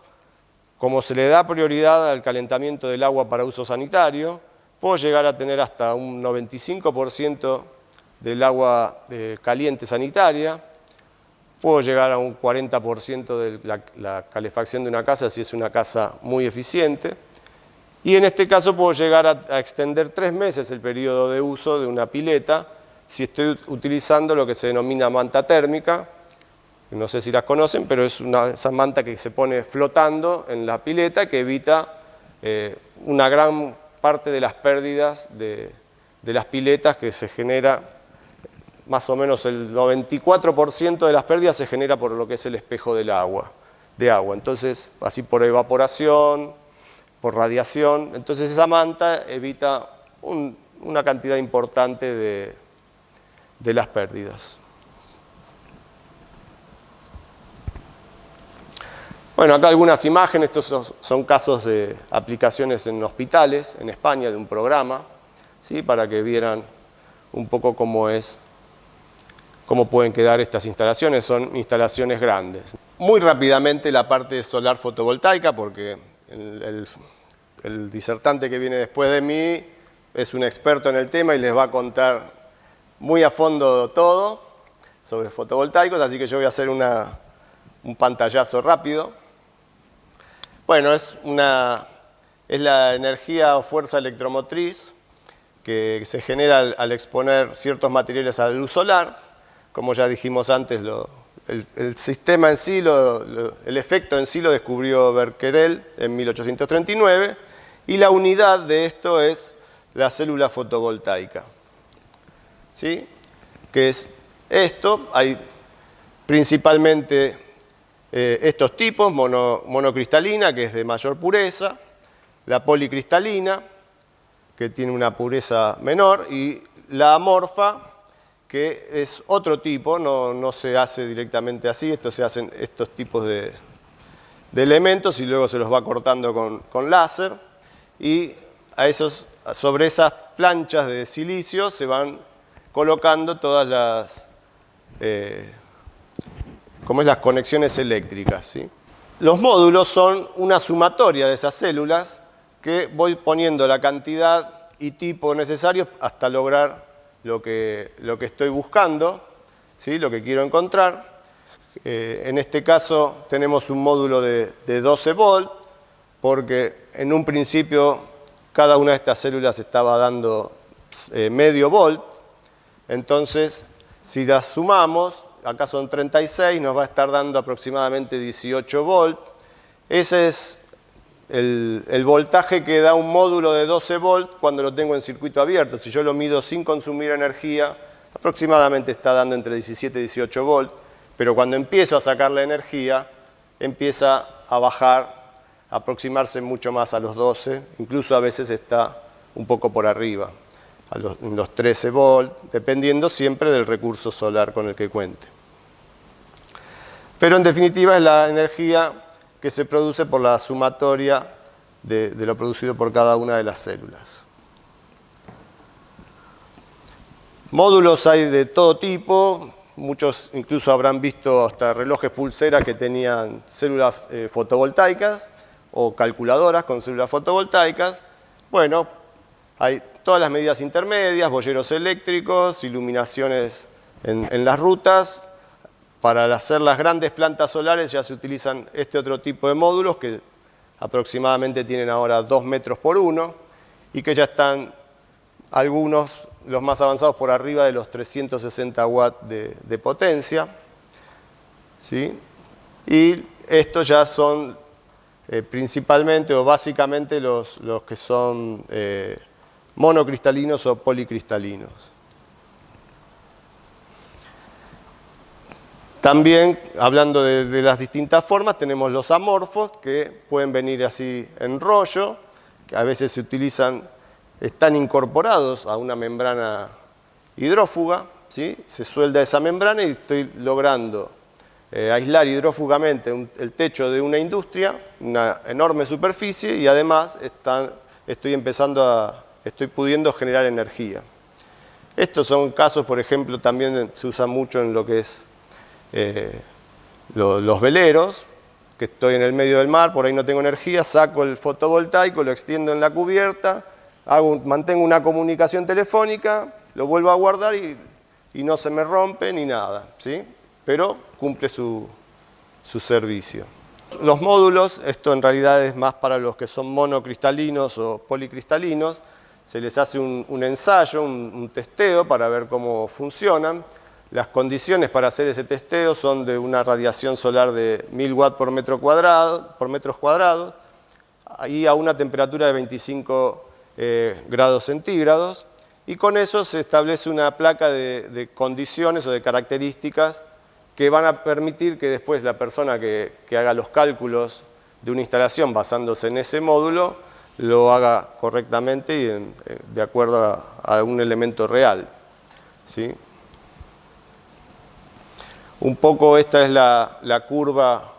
como se le da prioridad al calentamiento del agua para uso sanitario, puedo llegar a tener hasta un 95% del agua caliente sanitaria, puedo llegar a un 40% de la calefacción de una casa si es una casa muy eficiente, y en este caso puedo llegar a extender 3 meses el periodo de uso de una pileta si estoy utilizando lo que se denomina manta térmica. No sé si las conocen, pero es esa manta que se pone flotando en la pileta que evita una gran parte de las pérdidas de las piletas que se genera, más o menos el 94% de las pérdidas se genera por lo que es el espejo de agua. Entonces, así por evaporación, por radiación. Entonces esa manta evita una cantidad importante de las pérdidas. Bueno, acá algunas imágenes, estos son casos de aplicaciones en hospitales, en España, de un programa, ¿sí? Para que vieran un poco cómo pueden quedar estas instalaciones. Son instalaciones grandes. Muy rápidamente la parte solar fotovoltaica, porque el disertante que viene después de mí es un experto en el tema y les va a contar muy a fondo todo sobre fotovoltaicos, así que yo voy a hacer un pantallazo rápido. Bueno, es la energía o fuerza electromotriz que se genera al exponer ciertos materiales a la luz solar. Como ya dijimos antes, el sistema en sí, el efecto en sí lo descubrió Becquerel en 1839 y la unidad de esto es la célula fotovoltaica. ¿Sí? ¿Qué es esto? Hay principalmente estos tipos, monocristalina, que es de mayor pureza, la policristalina, que tiene una pureza menor, y la amorfa, que es otro tipo, no se hace directamente así, esto se hacen estos tipos de elementos y luego se los va cortando con láser, y sobre esas planchas de silicio se van colocando todas las conexiones eléctricas, ¿sí? Los módulos son una sumatoria de esas células que voy poniendo la cantidad y tipo necesarios hasta lograr lo que estoy buscando, ¿sí? Lo que quiero encontrar. En este caso tenemos un módulo de 12 volt, porque en un principio cada una de estas células estaba dando medio volt. Entonces, si las sumamos, acá son 36, nos va a estar dando aproximadamente 18 volt. Ese es el voltaje que da un módulo de 12 volt cuando lo tengo en circuito abierto. Si yo lo mido sin consumir energía, aproximadamente está dando entre 17 y 18 volt, pero cuando empiezo a sacar la energía, empieza a bajar, a aproximarse mucho más a los 12, incluso a veces está un poco por arriba, en los 13 volt, dependiendo siempre del recurso solar con el que cuente. Pero en definitiva es la energía que se produce por la sumatoria de lo producido por cada una de las células. Módulos hay de todo tipo, muchos incluso habrán visto hasta relojes pulsera que tenían células fotovoltaicas o calculadoras con células fotovoltaicas. Bueno, hay todas las medidas intermedias, boyeros eléctricos, iluminaciones en las rutas. Para hacer las grandes plantas solares ya se utilizan este otro tipo de módulos que aproximadamente tienen ahora 2 metros por 1 y que ya están algunos, los más avanzados, por arriba de los 360 watts de potencia, ¿sí? Y estos ya son principalmente o básicamente los que son monocristalinos o policristalinos. También, hablando de las distintas formas, tenemos los amorfos, que pueden venir así en rollo, que a veces se utilizan, están incorporados a una membrana hidrófuga, ¿sí? Se suelda esa membrana y estoy logrando aislar hidrófugamente el techo de una industria, una enorme superficie, y además estoy pudiendo generar energía. Estos son casos, por ejemplo, también se usa mucho en lo que es los veleros, que estoy en el medio del mar, por ahí no tengo energía, saco el fotovoltaico, lo extiendo en la cubierta, mantengo una comunicación telefónica, lo vuelvo a guardar y no se me rompe ni nada, ¿sí? Pero cumple su servicio. Los módulos, esto en realidad es más para los que son monocristalinos o policristalinos, se les hace un ensayo, un testeo para ver cómo funcionan. Las condiciones para hacer ese testeo son de una radiación solar de 1000 watts por metros cuadrados, y a una temperatura de 25 grados centígrados, y con eso se establece una placa de condiciones o de características que van a permitir que después la persona que haga los cálculos de una instalación basándose en ese módulo lo haga correctamente y de acuerdo a un elemento real, ¿sí? Un poco esta es la curva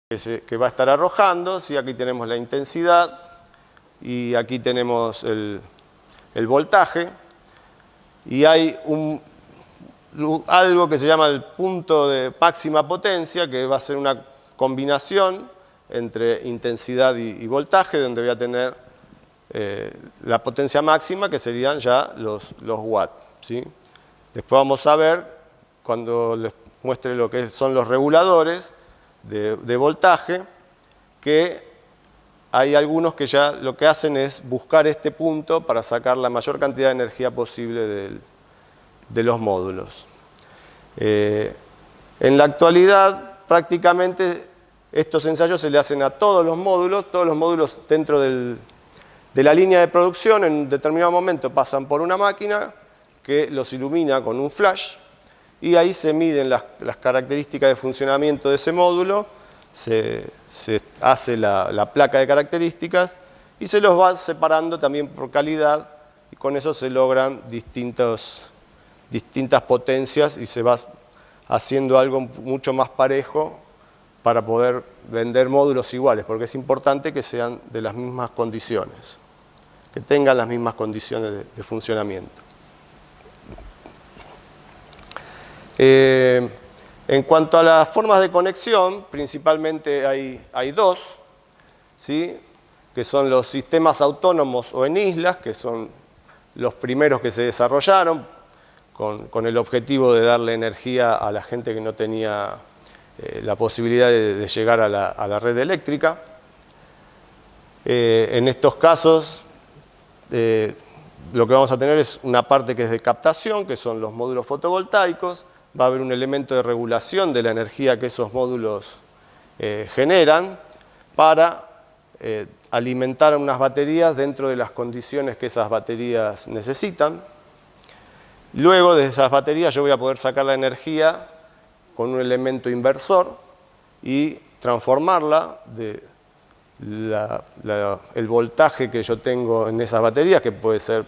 que va a estar arrojando, ¿sí? Aquí tenemos la intensidad y aquí tenemos el voltaje, y hay algo que se llama el punto de máxima potencia, que va a ser una combinación entre intensidad y voltaje, donde voy a tener la potencia máxima, que serían ya los watts, ¿sí? Después vamos a ver, cuando les muestre lo que son los reguladores de voltaje, que hay algunos que ya lo que hacen es buscar este punto para sacar la mayor cantidad de energía posible de los módulos. En la actualidad, prácticamente estos ensayos se le hacen a todos los módulos dentro de la línea de producción. En un determinado momento pasan por una máquina que los ilumina con un flash, y ahí se miden las características de funcionamiento de ese módulo, se hace la placa de características y se los va separando también por calidad, y con eso se logran distintas potencias y se va haciendo algo mucho más parejo para poder vender módulos iguales, porque es importante que sean de las mismas condiciones, que tengan las mismas condiciones de funcionamiento. En cuanto a las formas de conexión, principalmente hay dos, ¿sí? Que son los sistemas autónomos o en islas, que son los primeros que se desarrollaron con el objetivo de darle energía a la gente que no tenía la posibilidad de llegar a la red eléctrica. En estos casos, lo que vamos a tener es una parte que es de captación, que son los módulos fotovoltaicos. Va a haber un elemento de regulación de la energía que esos módulos generan para alimentar a unas baterías dentro de las condiciones que esas baterías necesitan. Luego de esas baterías yo voy a poder sacar la energía con un elemento inversor y transformarla el voltaje que yo tengo en esas baterías, que puede ser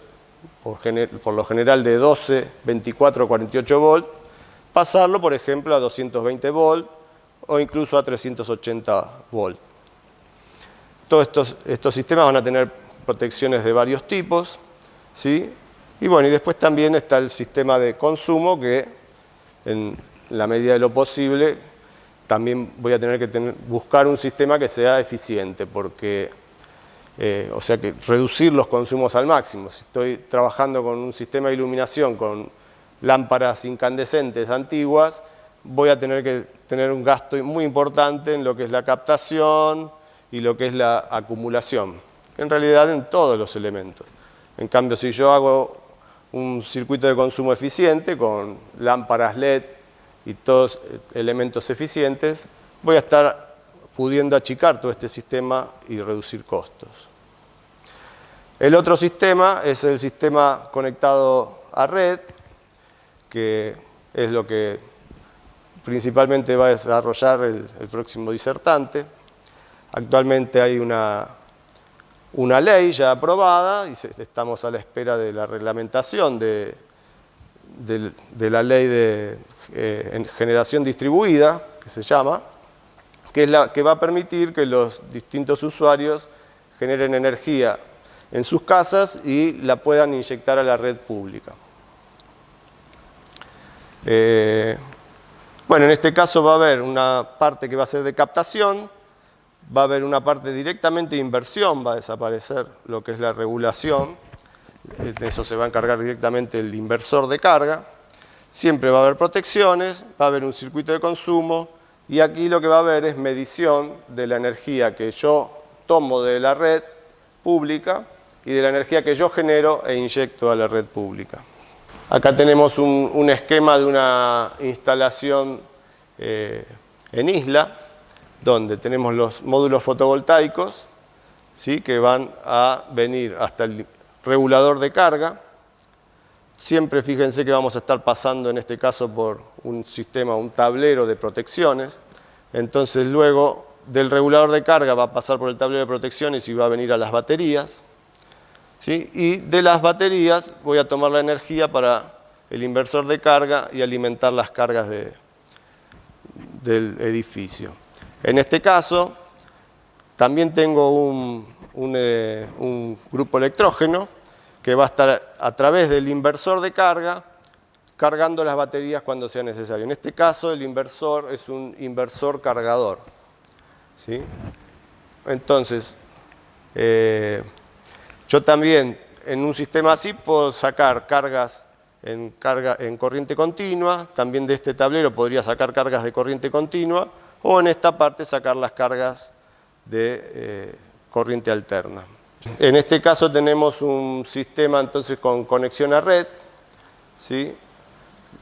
por lo general de 12, 24 o 48 volts, pasarlo, por ejemplo, a 220 volts o incluso a 380 volts. Todos estos sistemas van a tener protecciones de varios tipos, ¿sí? Y bueno, y después también está el sistema de consumo, que en la medida de lo posible también voy a tener que buscar un sistema que sea eficiente, porque o sea, que reducir los consumos al máximo. Si estoy trabajando con un sistema de iluminación con lámparas incandescentes antiguas, voy a tener que tener un gasto muy importante en lo que es la captación y lo que es la acumulación, en realidad en todos los elementos. En cambio, si yo hago un circuito de consumo eficiente con lámparas LED y todos elementos eficientes, voy a estar pudiendo achicar todo este sistema y reducir costos. El otro sistema es el sistema conectado a red, que es lo que principalmente va a desarrollar el próximo disertante. Actualmente hay una ley ya aprobada y estamos a la espera de la reglamentación de la ley de generación distribuida, que se llama, que es la que va a permitir que los distintos usuarios generen energía en sus casas y la puedan inyectar a la red pública. Bueno, en este caso va a haber una parte que va a ser de captación, va a haber una parte directamente de inversión, va a desaparecer lo que es la regulación, de eso se va a encargar directamente el inversor de carga. Siempre va a haber protecciones, va a haber un circuito de consumo, y aquí lo que va a haber es medición de la energía que yo tomo de la red pública y de la energía que yo genero e inyecto a la red pública. Acá tenemos un esquema de una instalación en isla, donde tenemos los módulos fotovoltaicos, ¿sí? Que van a venir hasta el regulador de carga. Siempre fíjense que vamos a estar pasando en este caso por un sistema, un tablero de protecciones. Entonces luego del regulador de carga va a pasar por el tablero de protecciones y va a venir a las baterías, ¿sí? Y de las baterías voy a tomar la energía para el inversor de carga y alimentar las cargas del edificio. En este caso también tengo un grupo electrógeno que va a estar a través del inversor de carga cargando las baterías cuando sea necesario. En este caso el inversor es un inversor cargador, ¿sí? Entonces, yo también en un sistema así puedo sacar cargas en corriente continua, también de este tablero podría sacar cargas de corriente continua, o en esta parte sacar las cargas de corriente alterna. En este caso tenemos un sistema entonces con conexión a red, ¿sí?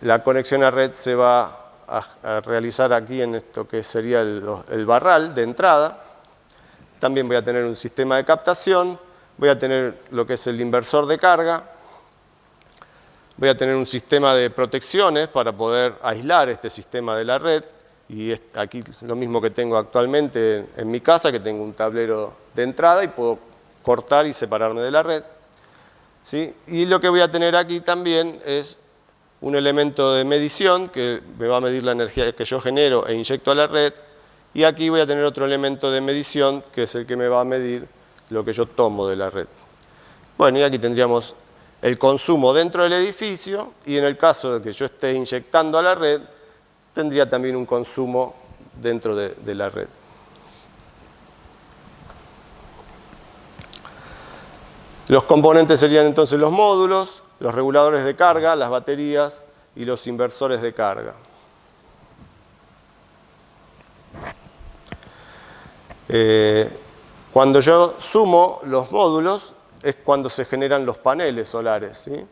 La conexión a red se va a realizar aquí en esto que sería el barral de entrada. También voy a tener un sistema de captación, voy a tener lo que es el inversor de carga, voy a tener un sistema de protecciones para poder aislar este sistema de la red, y aquí lo mismo que tengo actualmente en mi casa, que tengo un tablero de entrada y puedo cortar y separarme de la red, ¿sí? Y lo que voy a tener aquí también es un elemento de medición que me va a medir la energía que yo genero e inyecto a la red, y aquí voy a tener otro elemento de medición que es el que me va a medir lo que yo tomo de la red. Bueno, y aquí tendríamos el consumo dentro del edificio, y en el caso de que yo esté inyectando a la red, tendría también un consumo dentro de la red. Los componentes serían entonces los módulos, los reguladores de carga, las baterías y los inversores de carga. Cuando yo sumo los módulos es cuando se generan los paneles solares, ¿sí?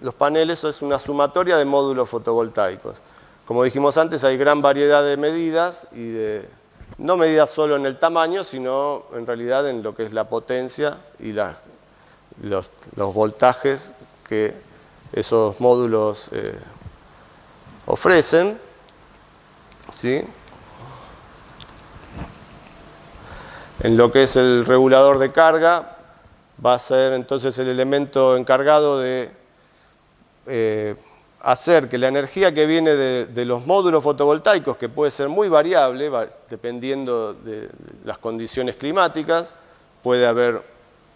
Los paneles es una sumatoria de módulos fotovoltaicos. Como dijimos antes, hay gran variedad de medidas, y no medidas solo en el tamaño, sino en realidad en lo que es la potencia y los voltajes que esos módulos ofrecen, ¿sí? En lo que es el regulador de carga, va a ser entonces el elemento encargado de hacer que la energía que viene de los módulos fotovoltaicos, que puede ser muy variable, dependiendo de las condiciones climáticas, puede haber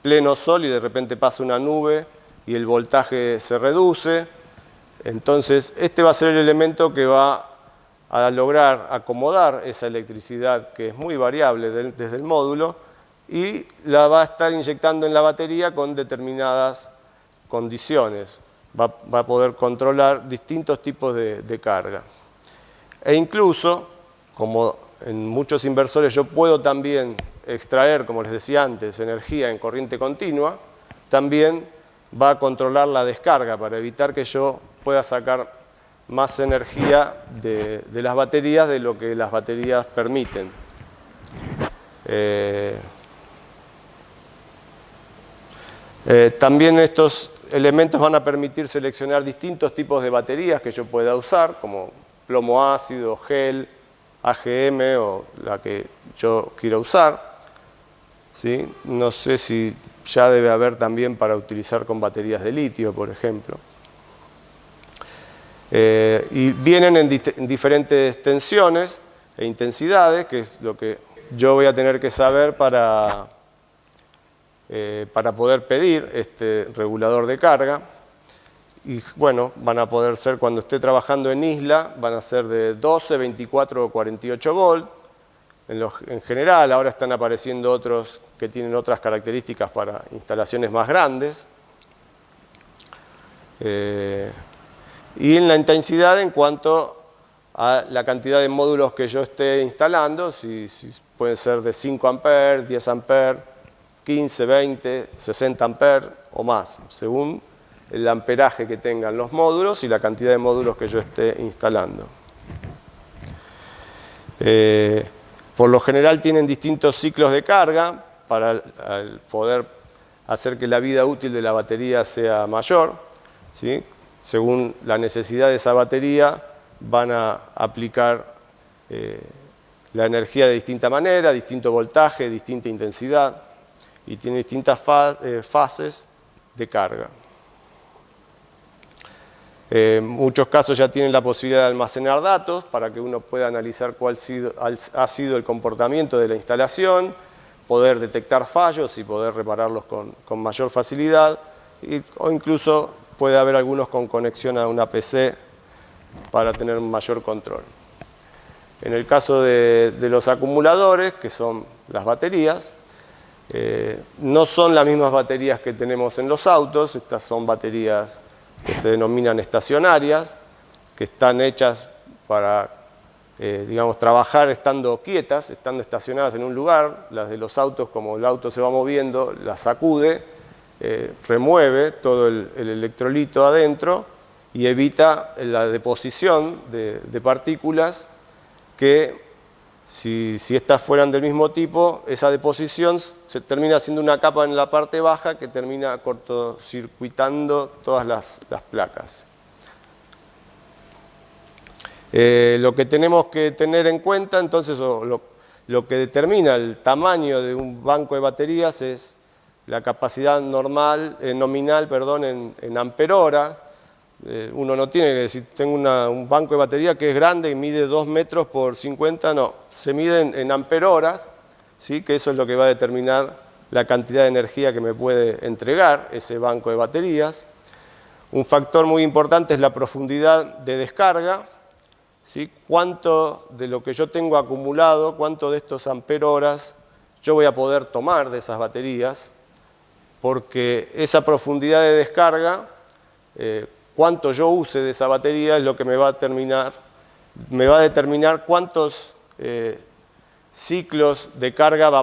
pleno sol y de repente pasa una nube y el voltaje se reduce. Entonces, este va a ser el elemento que va a lograr acomodar esa electricidad que es muy variable desde el módulo, y la va a estar inyectando en la batería con determinadas condiciones. Va a poder controlar distintos tipos de carga. E incluso, como en muchos inversores yo puedo también extraer, como les decía antes, energía en corriente continua, también va a controlar la descarga para evitar que yo pueda sacar más energía de las baterías de lo que las baterías permiten. También estos elementos van a permitir seleccionar distintos tipos de baterías que yo pueda usar, como plomo ácido, gel, AGM o la que yo quiera usar, ¿sí? No sé si ya debe haber también para utilizar con baterías de litio, por ejemplo. Y vienen en diferentes tensiones e intensidades, que es lo que yo voy a tener que saber para poder pedir este regulador de carga. Y bueno, van a poder ser, cuando esté trabajando en isla, van a ser de 12, 24 o 48 volt. En general, ahora están apareciendo otros que tienen otras características para instalaciones más grandes. Y en la intensidad en cuanto a la cantidad de módulos que yo esté instalando, si pueden ser de 5 amperes, 10 amperes, 15, 20, 60 amperes o más, según el amperaje que tengan los módulos y la cantidad de módulos que yo esté instalando. Por lo general tienen distintos ciclos de carga, para poder hacer que la vida útil de la batería sea mayor, ¿sí? Según la necesidad de esa batería, van a aplicar la energía de distinta manera, distinto voltaje, distinta intensidad, y tiene distintas fases de carga. En muchos casos ya tienen la posibilidad de almacenar datos para que uno pueda analizar cuál ha sido el comportamiento de la instalación, poder detectar fallos y poder repararlos con mayor facilidad, o incluso puede haber algunos con conexión a una PC para tener un mayor control. En el caso de los acumuladores, que son las baterías, no son las mismas baterías que tenemos en los autos. Estas son baterías que se denominan estacionarias, que están hechas para, digamos, trabajar estando quietas, estando estacionadas en un lugar. Las de los autos, como el auto se va moviendo, las sacude, remueve todo el electrolito adentro y evita la deposición de partículas que, si estas fueran del mismo tipo, esa deposición se termina haciendo una capa en la parte baja que termina cortocircuitando todas las placas. Lo que tenemos que tener en cuenta, entonces, lo que determina el tamaño de un banco de baterías es la capacidad nominal en amperhora. Uno no tiene que decir, tengo un banco de batería que es grande y mide 2 metros por 50, no, se mide en amperhoras, ¿sí? Que eso es lo que va a determinar la cantidad de energía que me puede entregar ese banco de baterías. Un factor muy importante es la profundidad de descarga, ¿sí? Cuánto de lo que yo tengo acumulado, cuánto de estos amperhoras yo voy a poder tomar de esas baterías, porque esa profundidad de descarga, cuánto yo use de esa batería es lo que me va a determinar cuántos ciclos de carga va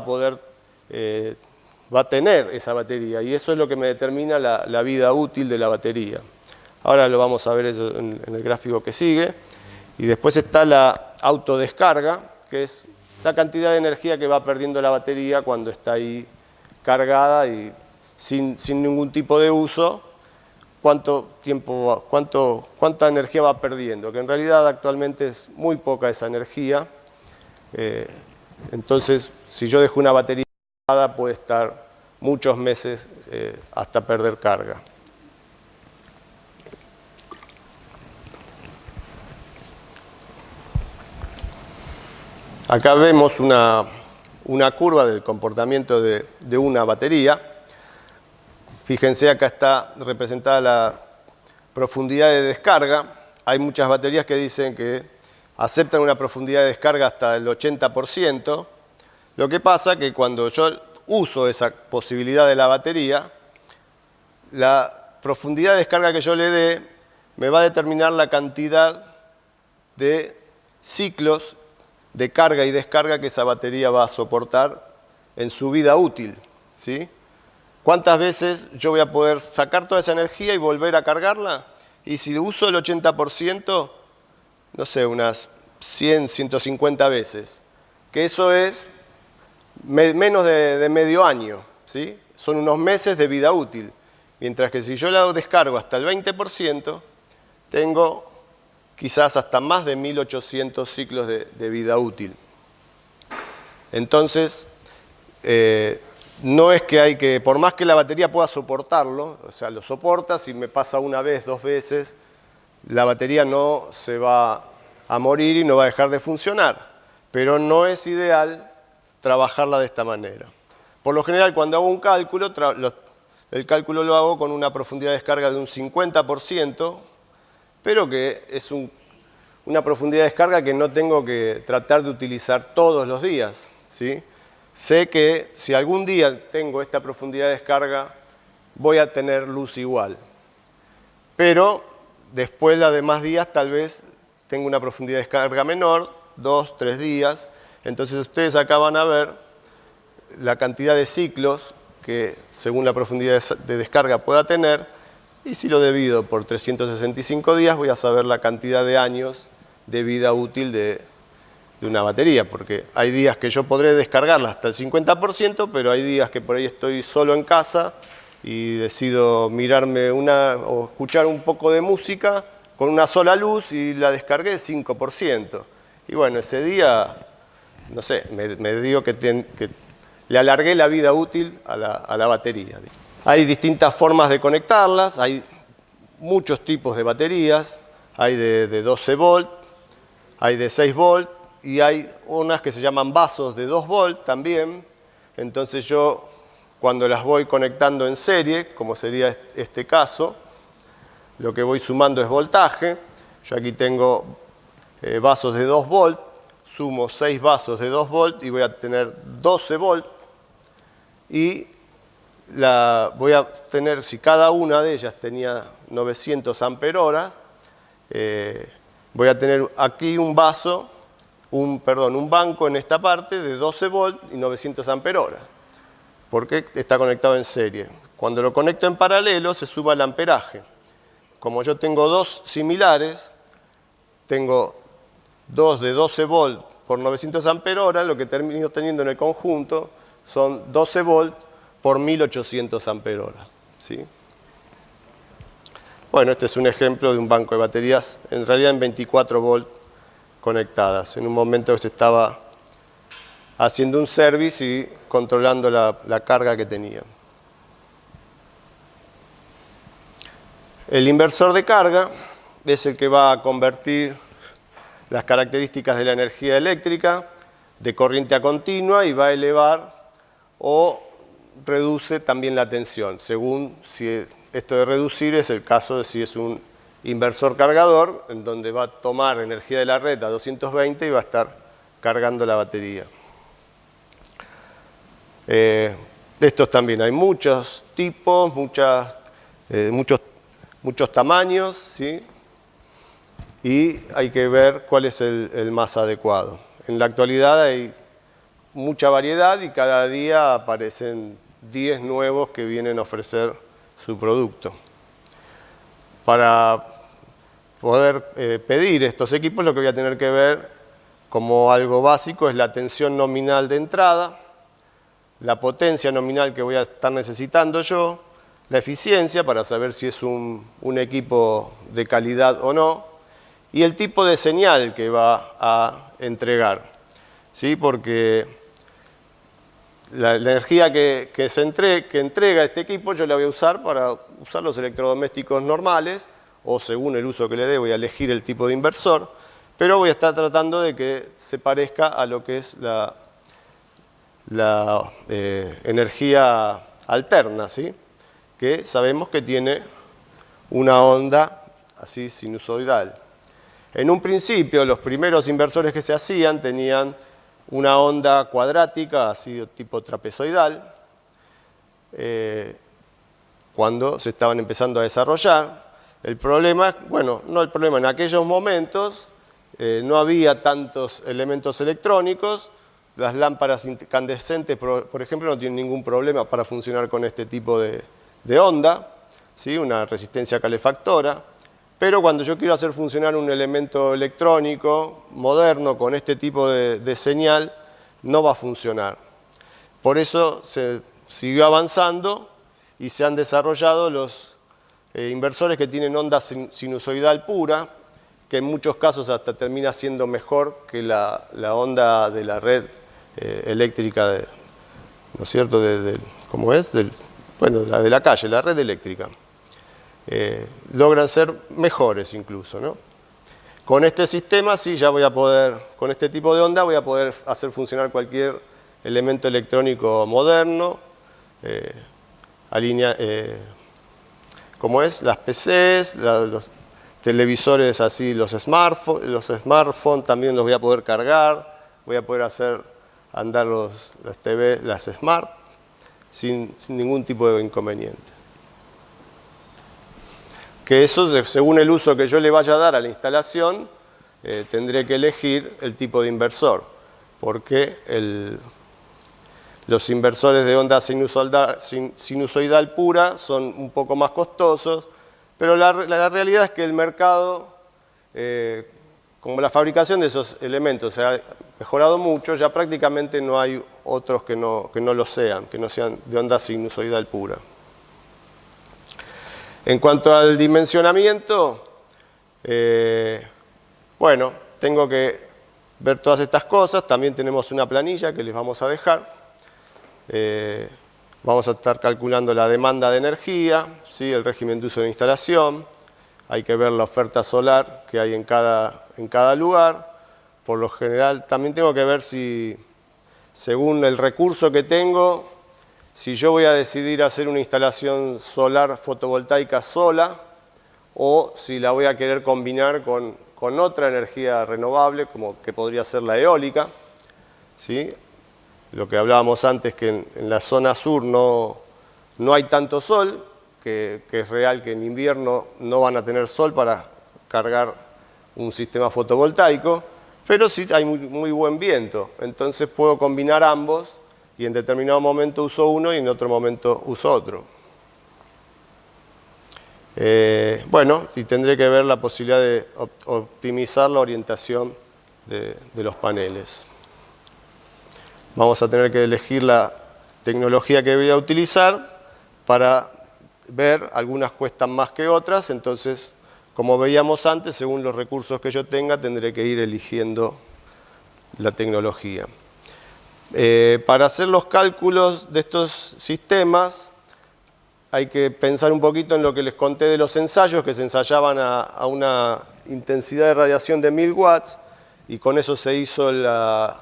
a tener esa batería, y eso es lo que me determina la vida útil de la batería. Ahora lo vamos a ver eso en el gráfico que sigue. Y después está la autodescarga, que es la cantidad de energía que va perdiendo la batería cuando está ahí cargada y sin ningún tipo de uso. Cuánta energía va perdiendo, que en realidad actualmente es muy poca esa energía. Entonces, si yo dejo una batería cargada, puede estar muchos meses hasta perder carga. Acá vemos una curva del comportamiento de una batería. Fíjense, acá está representada la profundidad de descarga. Hay muchas baterías que dicen que aceptan una profundidad de descarga hasta el 80%. Lo que pasa es que cuando yo uso esa posibilidad de la batería, la profundidad de descarga que yo le dé me va a determinar la cantidad de ciclos de carga y descarga que esa batería va a soportar en su vida útil, ¿sí? ¿Cuántas veces yo voy a poder sacar toda esa energía y volver a cargarla? Y si uso el 80%, no sé, unas 100, 150 veces. Que eso es menos de medio año, ¿sí? Son unos meses de vida útil. Mientras que si yo la descargo hasta el 20%, tengo quizás hasta más de 1800 ciclos de vida útil. Entonces, no es que por más que la batería pueda soportarlo, o sea, lo soporta, si me pasa una vez, 2 veces, la batería no se va a morir y no va a dejar de funcionar. Pero no es ideal trabajarla de esta manera. Por lo general, cuando hago un cálculo, el cálculo lo hago con una profundidad de descarga de un 50%, pero que es una profundidad de descarga que no tengo que tratar de utilizar todos los días, ¿sí? Sé que si algún día tengo esta profundidad de descarga, voy a tener luz igual. Pero después, los demás días, tal vez tengo una profundidad de descarga menor, 2, 3 días. Entonces ustedes acá van a ver la cantidad de ciclos que según la profundidad de descarga pueda tener. Y si lo divido por 365 días, voy a saber la cantidad de años de vida útil de de una batería, porque hay días que yo podré descargarla hasta el 50%, pero hay días que por ahí estoy solo en casa y decido mirarme o escuchar un poco de música con una sola luz y la descargué 5%. Y bueno, ese día, no sé, me digo que le alargué la vida útil a la batería. Hay distintas formas de conectarlas, hay muchos tipos de baterías, hay de 12 volt, hay de 6 volt y hay unas que se llaman vasos de 2 volt también. Entonces yo, cuando las voy conectando en serie, como sería este caso, lo que voy sumando es voltaje. Yo aquí tengo vasos de 2 volt, sumo 6 vasos de 2 volt y voy a tener 12 volt. Y voy a tener, si cada una de ellas tenía 900 amperoras, voy a tener aquí un banco en esta parte de 12 volt y 900 amperoras, porque está conectado en serie. Cuando lo conecto en paralelo se suma el amperaje. Como yo tengo dos similares, tengo dos de 12 volt por 900 amperoras, lo que termino teniendo en el conjunto son 12 volt por 1800 amperoras, ¿sí? Bueno, este es un ejemplo de un banco de baterías, en realidad en 24 volt conectadas. En un momento se estaba haciendo un service y controlando la carga que tenía. El inversor de carga es el que va a convertir las características de la energía eléctrica de corriente a continua y va a elevar o reduce también la tensión, según si esto de reducir es el caso de si es un inversor cargador, en donde va a tomar energía de la red a 220 y va a estar cargando la batería. De estos también hay muchos tipos, muchos tamaños, ¿sí? Y hay que ver cuál es el más adecuado. En la actualidad hay mucha variedad y cada día aparecen 10 nuevos que vienen a ofrecer su producto. Para poder pedir estos equipos, lo que voy a tener que ver como algo básico es la tensión nominal de entrada, la potencia nominal que voy a estar necesitando yo, la eficiencia para saber si es un equipo de calidad o no, y el tipo de señal que va a entregar, ¿sí? Porque la energía que entrega este equipo yo la voy a usar para usar los electrodomésticos normales, o según el uso que le dé voy a elegir el tipo de inversor, pero voy a estar tratando de que se parezca a lo que es la energía alterna, ¿sí? Que sabemos que tiene una onda así sinusoidal. En un principio, los primeros inversores que se hacían tenían una onda cuadrática, así tipo trapezoidal, cuando se estaban empezando a desarrollar. El problema, bueno, no el problema, en aquellos momentos no había tantos elementos electrónicos, las lámparas incandescentes, por ejemplo, no tienen ningún problema para funcionar con este tipo de onda, ¿sí? Una resistencia calefactora. Pero cuando yo quiero hacer funcionar un elemento electrónico moderno con este tipo de señal, no va a funcionar. Por eso se siguió avanzando y se han desarrollado los inversores que tienen onda sinusoidal pura, que en muchos casos hasta termina siendo mejor que la onda de la red eléctrica, ¿no es cierto? ¿Cómo es? Bueno, la de la calle, la red eléctrica. Logran ser mejores incluso, ¿no? Con este sistema sí ya voy a poder, con este tipo de onda voy a poder hacer funcionar cualquier elemento electrónico moderno, como es, las PCs, los televisores así, los smartphones también los voy a poder cargar, voy a poder hacer andar las TV, las smart, sin ningún tipo de inconveniente. Que eso, según el uso que yo le vaya a dar a la instalación, tendré que elegir el tipo de inversor, porque los inversores de onda sinusoidal pura son un poco más costosos, pero la realidad es que el mercado como la fabricación de esos elementos se ha mejorado mucho, ya prácticamente no hay otros que no lo sean, que no sean de onda sinusoidal pura. En cuanto al dimensionamiento, bueno, tengo que ver todas estas cosas. También tenemos una planilla que les vamos a dejar. Vamos a estar calculando la demanda de energía, ¿sí? El régimen de uso de instalación. Hay que ver la oferta solar que hay en cada lugar. Por lo general, también tengo que ver si, según el recurso que tengo, si yo voy a decidir hacer una instalación solar fotovoltaica sola o si la voy a querer combinar con otra energía renovable, como que podría ser la eólica, ¿sí? Lo que hablábamos antes, que en la zona sur no hay tanto sol, que es real que en invierno no van a tener sol para cargar un sistema fotovoltaico, pero sí hay muy buen viento, entonces puedo combinar ambos y en determinado momento uso uno y en otro momento uso otro. Bueno, y tendré que ver la posibilidad de optimizar la orientación de los paneles. Vamos a tener que elegir la tecnología que voy a utilizar para ver, algunas cuestan más que otras, entonces, como veíamos antes, según los recursos que yo tenga, tendré que ir eligiendo la tecnología. Para hacer los cálculos de estos sistemas, hay que pensar un poquito en lo que les conté de los ensayos, que se ensayaban a una intensidad de radiación de 1000 watts, y con eso se hizo la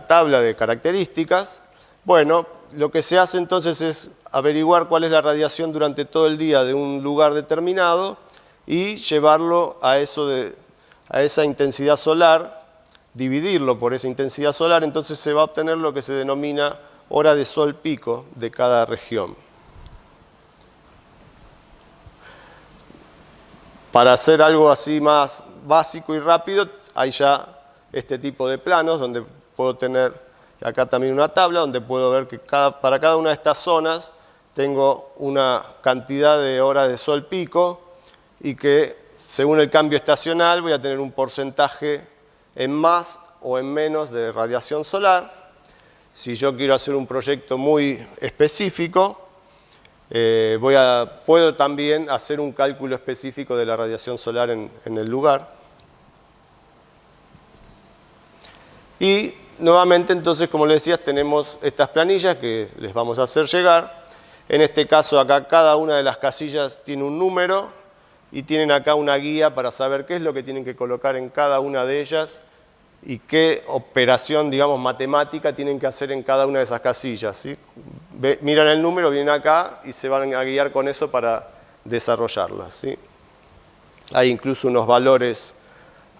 tabla de características. Bueno, lo que se hace entonces es averiguar cuál es la radiación durante todo el día de un lugar determinado y llevarlo a esa intensidad solar, dividirlo por esa intensidad solar, entonces se va a obtener lo que se denomina hora de sol pico de cada región. Para hacer algo así más básico y rápido, hay ya este tipo de planos donde puedo tener acá también una tabla donde puedo ver que para cada una de estas zonas tengo una cantidad de horas de sol pico y que según el cambio estacional voy a tener un porcentaje en más o en menos de radiación solar. Si yo quiero hacer un proyecto muy específico, puedo también hacer un cálculo específico de la radiación solar en el lugar. Y nuevamente, entonces, como les decía, tenemos estas planillas que les vamos a hacer llegar. En este caso, acá cada una de las casillas tiene un número y tienen acá una guía para saber qué es lo que tienen que colocar en cada una de ellas y qué operación, digamos, matemática tienen que hacer en cada una de esas casillas, ¿sí? Miran el número, vienen acá y se van a guiar con eso para desarrollarlas, ¿sí? Hay incluso unos valores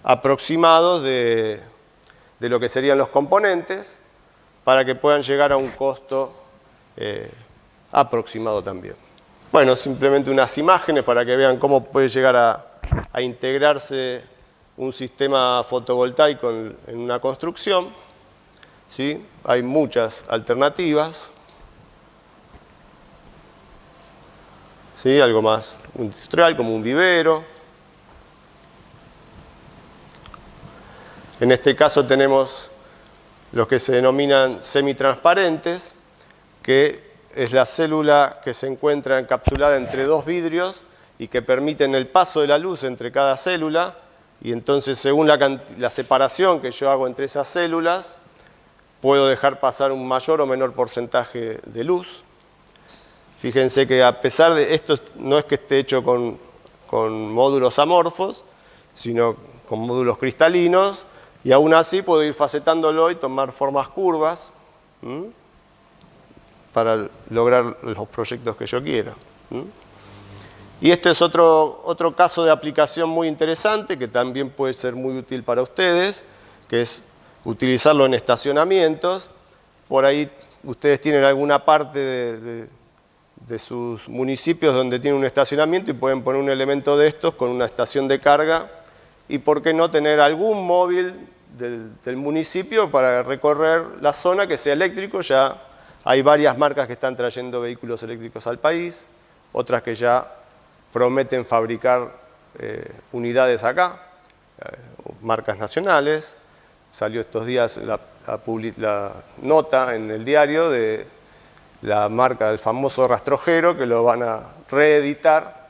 aproximados de lo que serían los componentes para que puedan llegar a un costo aproximado también. Bueno, simplemente unas imágenes para que vean cómo puede llegar a integrarse un sistema fotovoltaico en una construcción, ¿sí? Hay muchas alternativas, ¿sí? Algo más industrial como un vivero. En este caso tenemos los que se denominan semitransparentes, que es la célula que se encuentra encapsulada entre dos vidrios y que permiten el paso de la luz entre cada célula, y entonces según la separación que yo hago entre esas células, puedo dejar pasar un mayor o menor porcentaje de luz. Fíjense que a pesar de esto, no es que esté hecho con módulos amorfos, sino con módulos cristalinos, y aún así puedo ir facetándolo y tomar formas curvas para lograr los proyectos que yo quiera. Y este es otro caso de aplicación muy interesante que también puede ser muy útil para ustedes, que es utilizarlo en estacionamientos. Por ahí ustedes tienen alguna parte de sus municipios donde tienen un estacionamiento y pueden poner un elemento de estos con una estación de carga y por qué no tener algún móvil del municipio para recorrer la zona que sea eléctrico. Ya hay varias marcas que están trayendo vehículos eléctricos al país, otras que ya prometen fabricar unidades acá. marcas nacionales. Salió estos días la nota en el diario de la marca del famoso rastrojero, que lo van a reeditar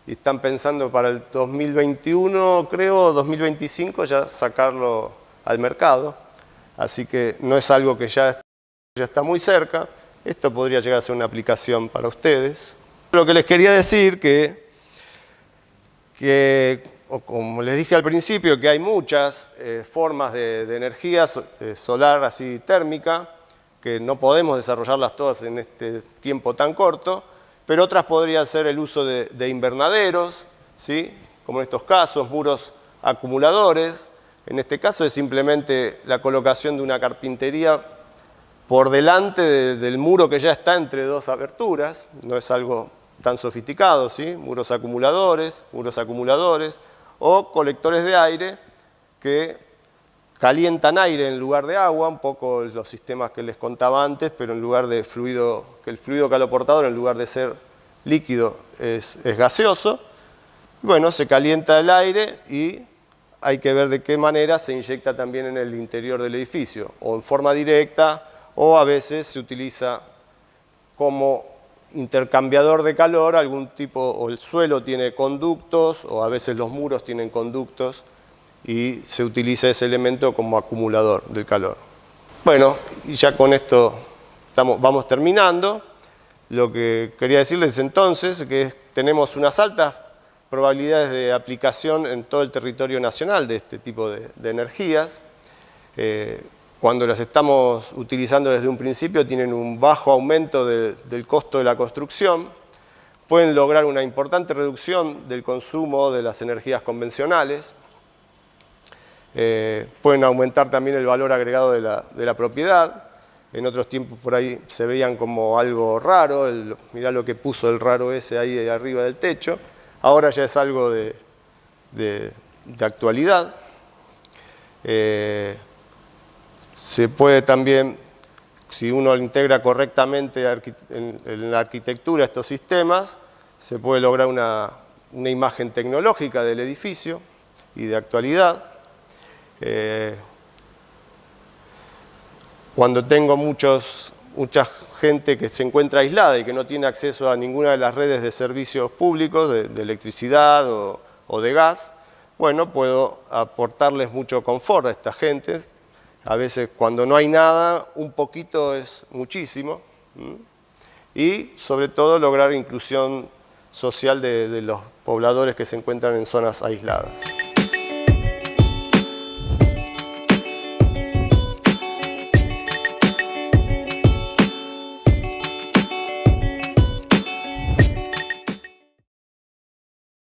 y están pensando para el 2021, creo, 2025, ya sacarlo al mercado. Así que no es algo que ya está muy cerca. Esto podría llegar a ser una aplicación para ustedes. Lo que les quería decir que como les dije al principio, que hay muchas formas de energía solar así térmica, que no podemos desarrollarlas todas en este tiempo tan corto, pero otras podrían ser el uso de invernaderos, ¿sí? Como en estos casos, muros acumuladores. En este caso es simplemente la colocación de una carpintería por delante del muro que ya está entre dos aberturas, no es algo tan sofisticado, ¿sí? Muros acumuladores, o colectores de aire que calientan aire en lugar de agua, un poco los sistemas que les contaba antes, pero en lugar de fluido, que el fluido caloportador en lugar de ser líquido es gaseoso. Bueno, se calienta el aire y hay que ver de qué manera se inyecta también en el interior del edificio, o en forma directa, o a veces se utiliza como intercambiador de calor, algún tipo, o el suelo tiene conductos, o a veces los muros tienen conductos, y se utiliza ese elemento como acumulador del calor. Bueno, y ya con esto vamos terminando. Lo que quería decirles entonces es que tenemos unas altas probabilidades de aplicación en todo el territorio nacional de este tipo de energías. Cuando las estamos utilizando desde un principio tienen un bajo aumento del costo de la construcción, pueden lograr una importante reducción del consumo de las energías convencionales, pueden aumentar también el valor agregado de la propiedad. En otros tiempos por ahí se veían como algo raro, mirá lo que puso el raro ese ahí arriba del techo, ahora ya es algo de actualidad. Se puede también, si uno integra correctamente en la arquitectura estos sistemas, se puede lograr una imagen tecnológica del edificio y de actualidad. Cuando tengo mucha gente que se encuentra aislada y que no tiene acceso a ninguna de las redes de servicios públicos, de electricidad o de gas, bueno, puedo aportarles mucho confort a esta gente. A veces cuando no hay nada, un poquito es muchísimo. Y sobre todo lograr inclusión social de los pobladores que se encuentran en zonas aisladas.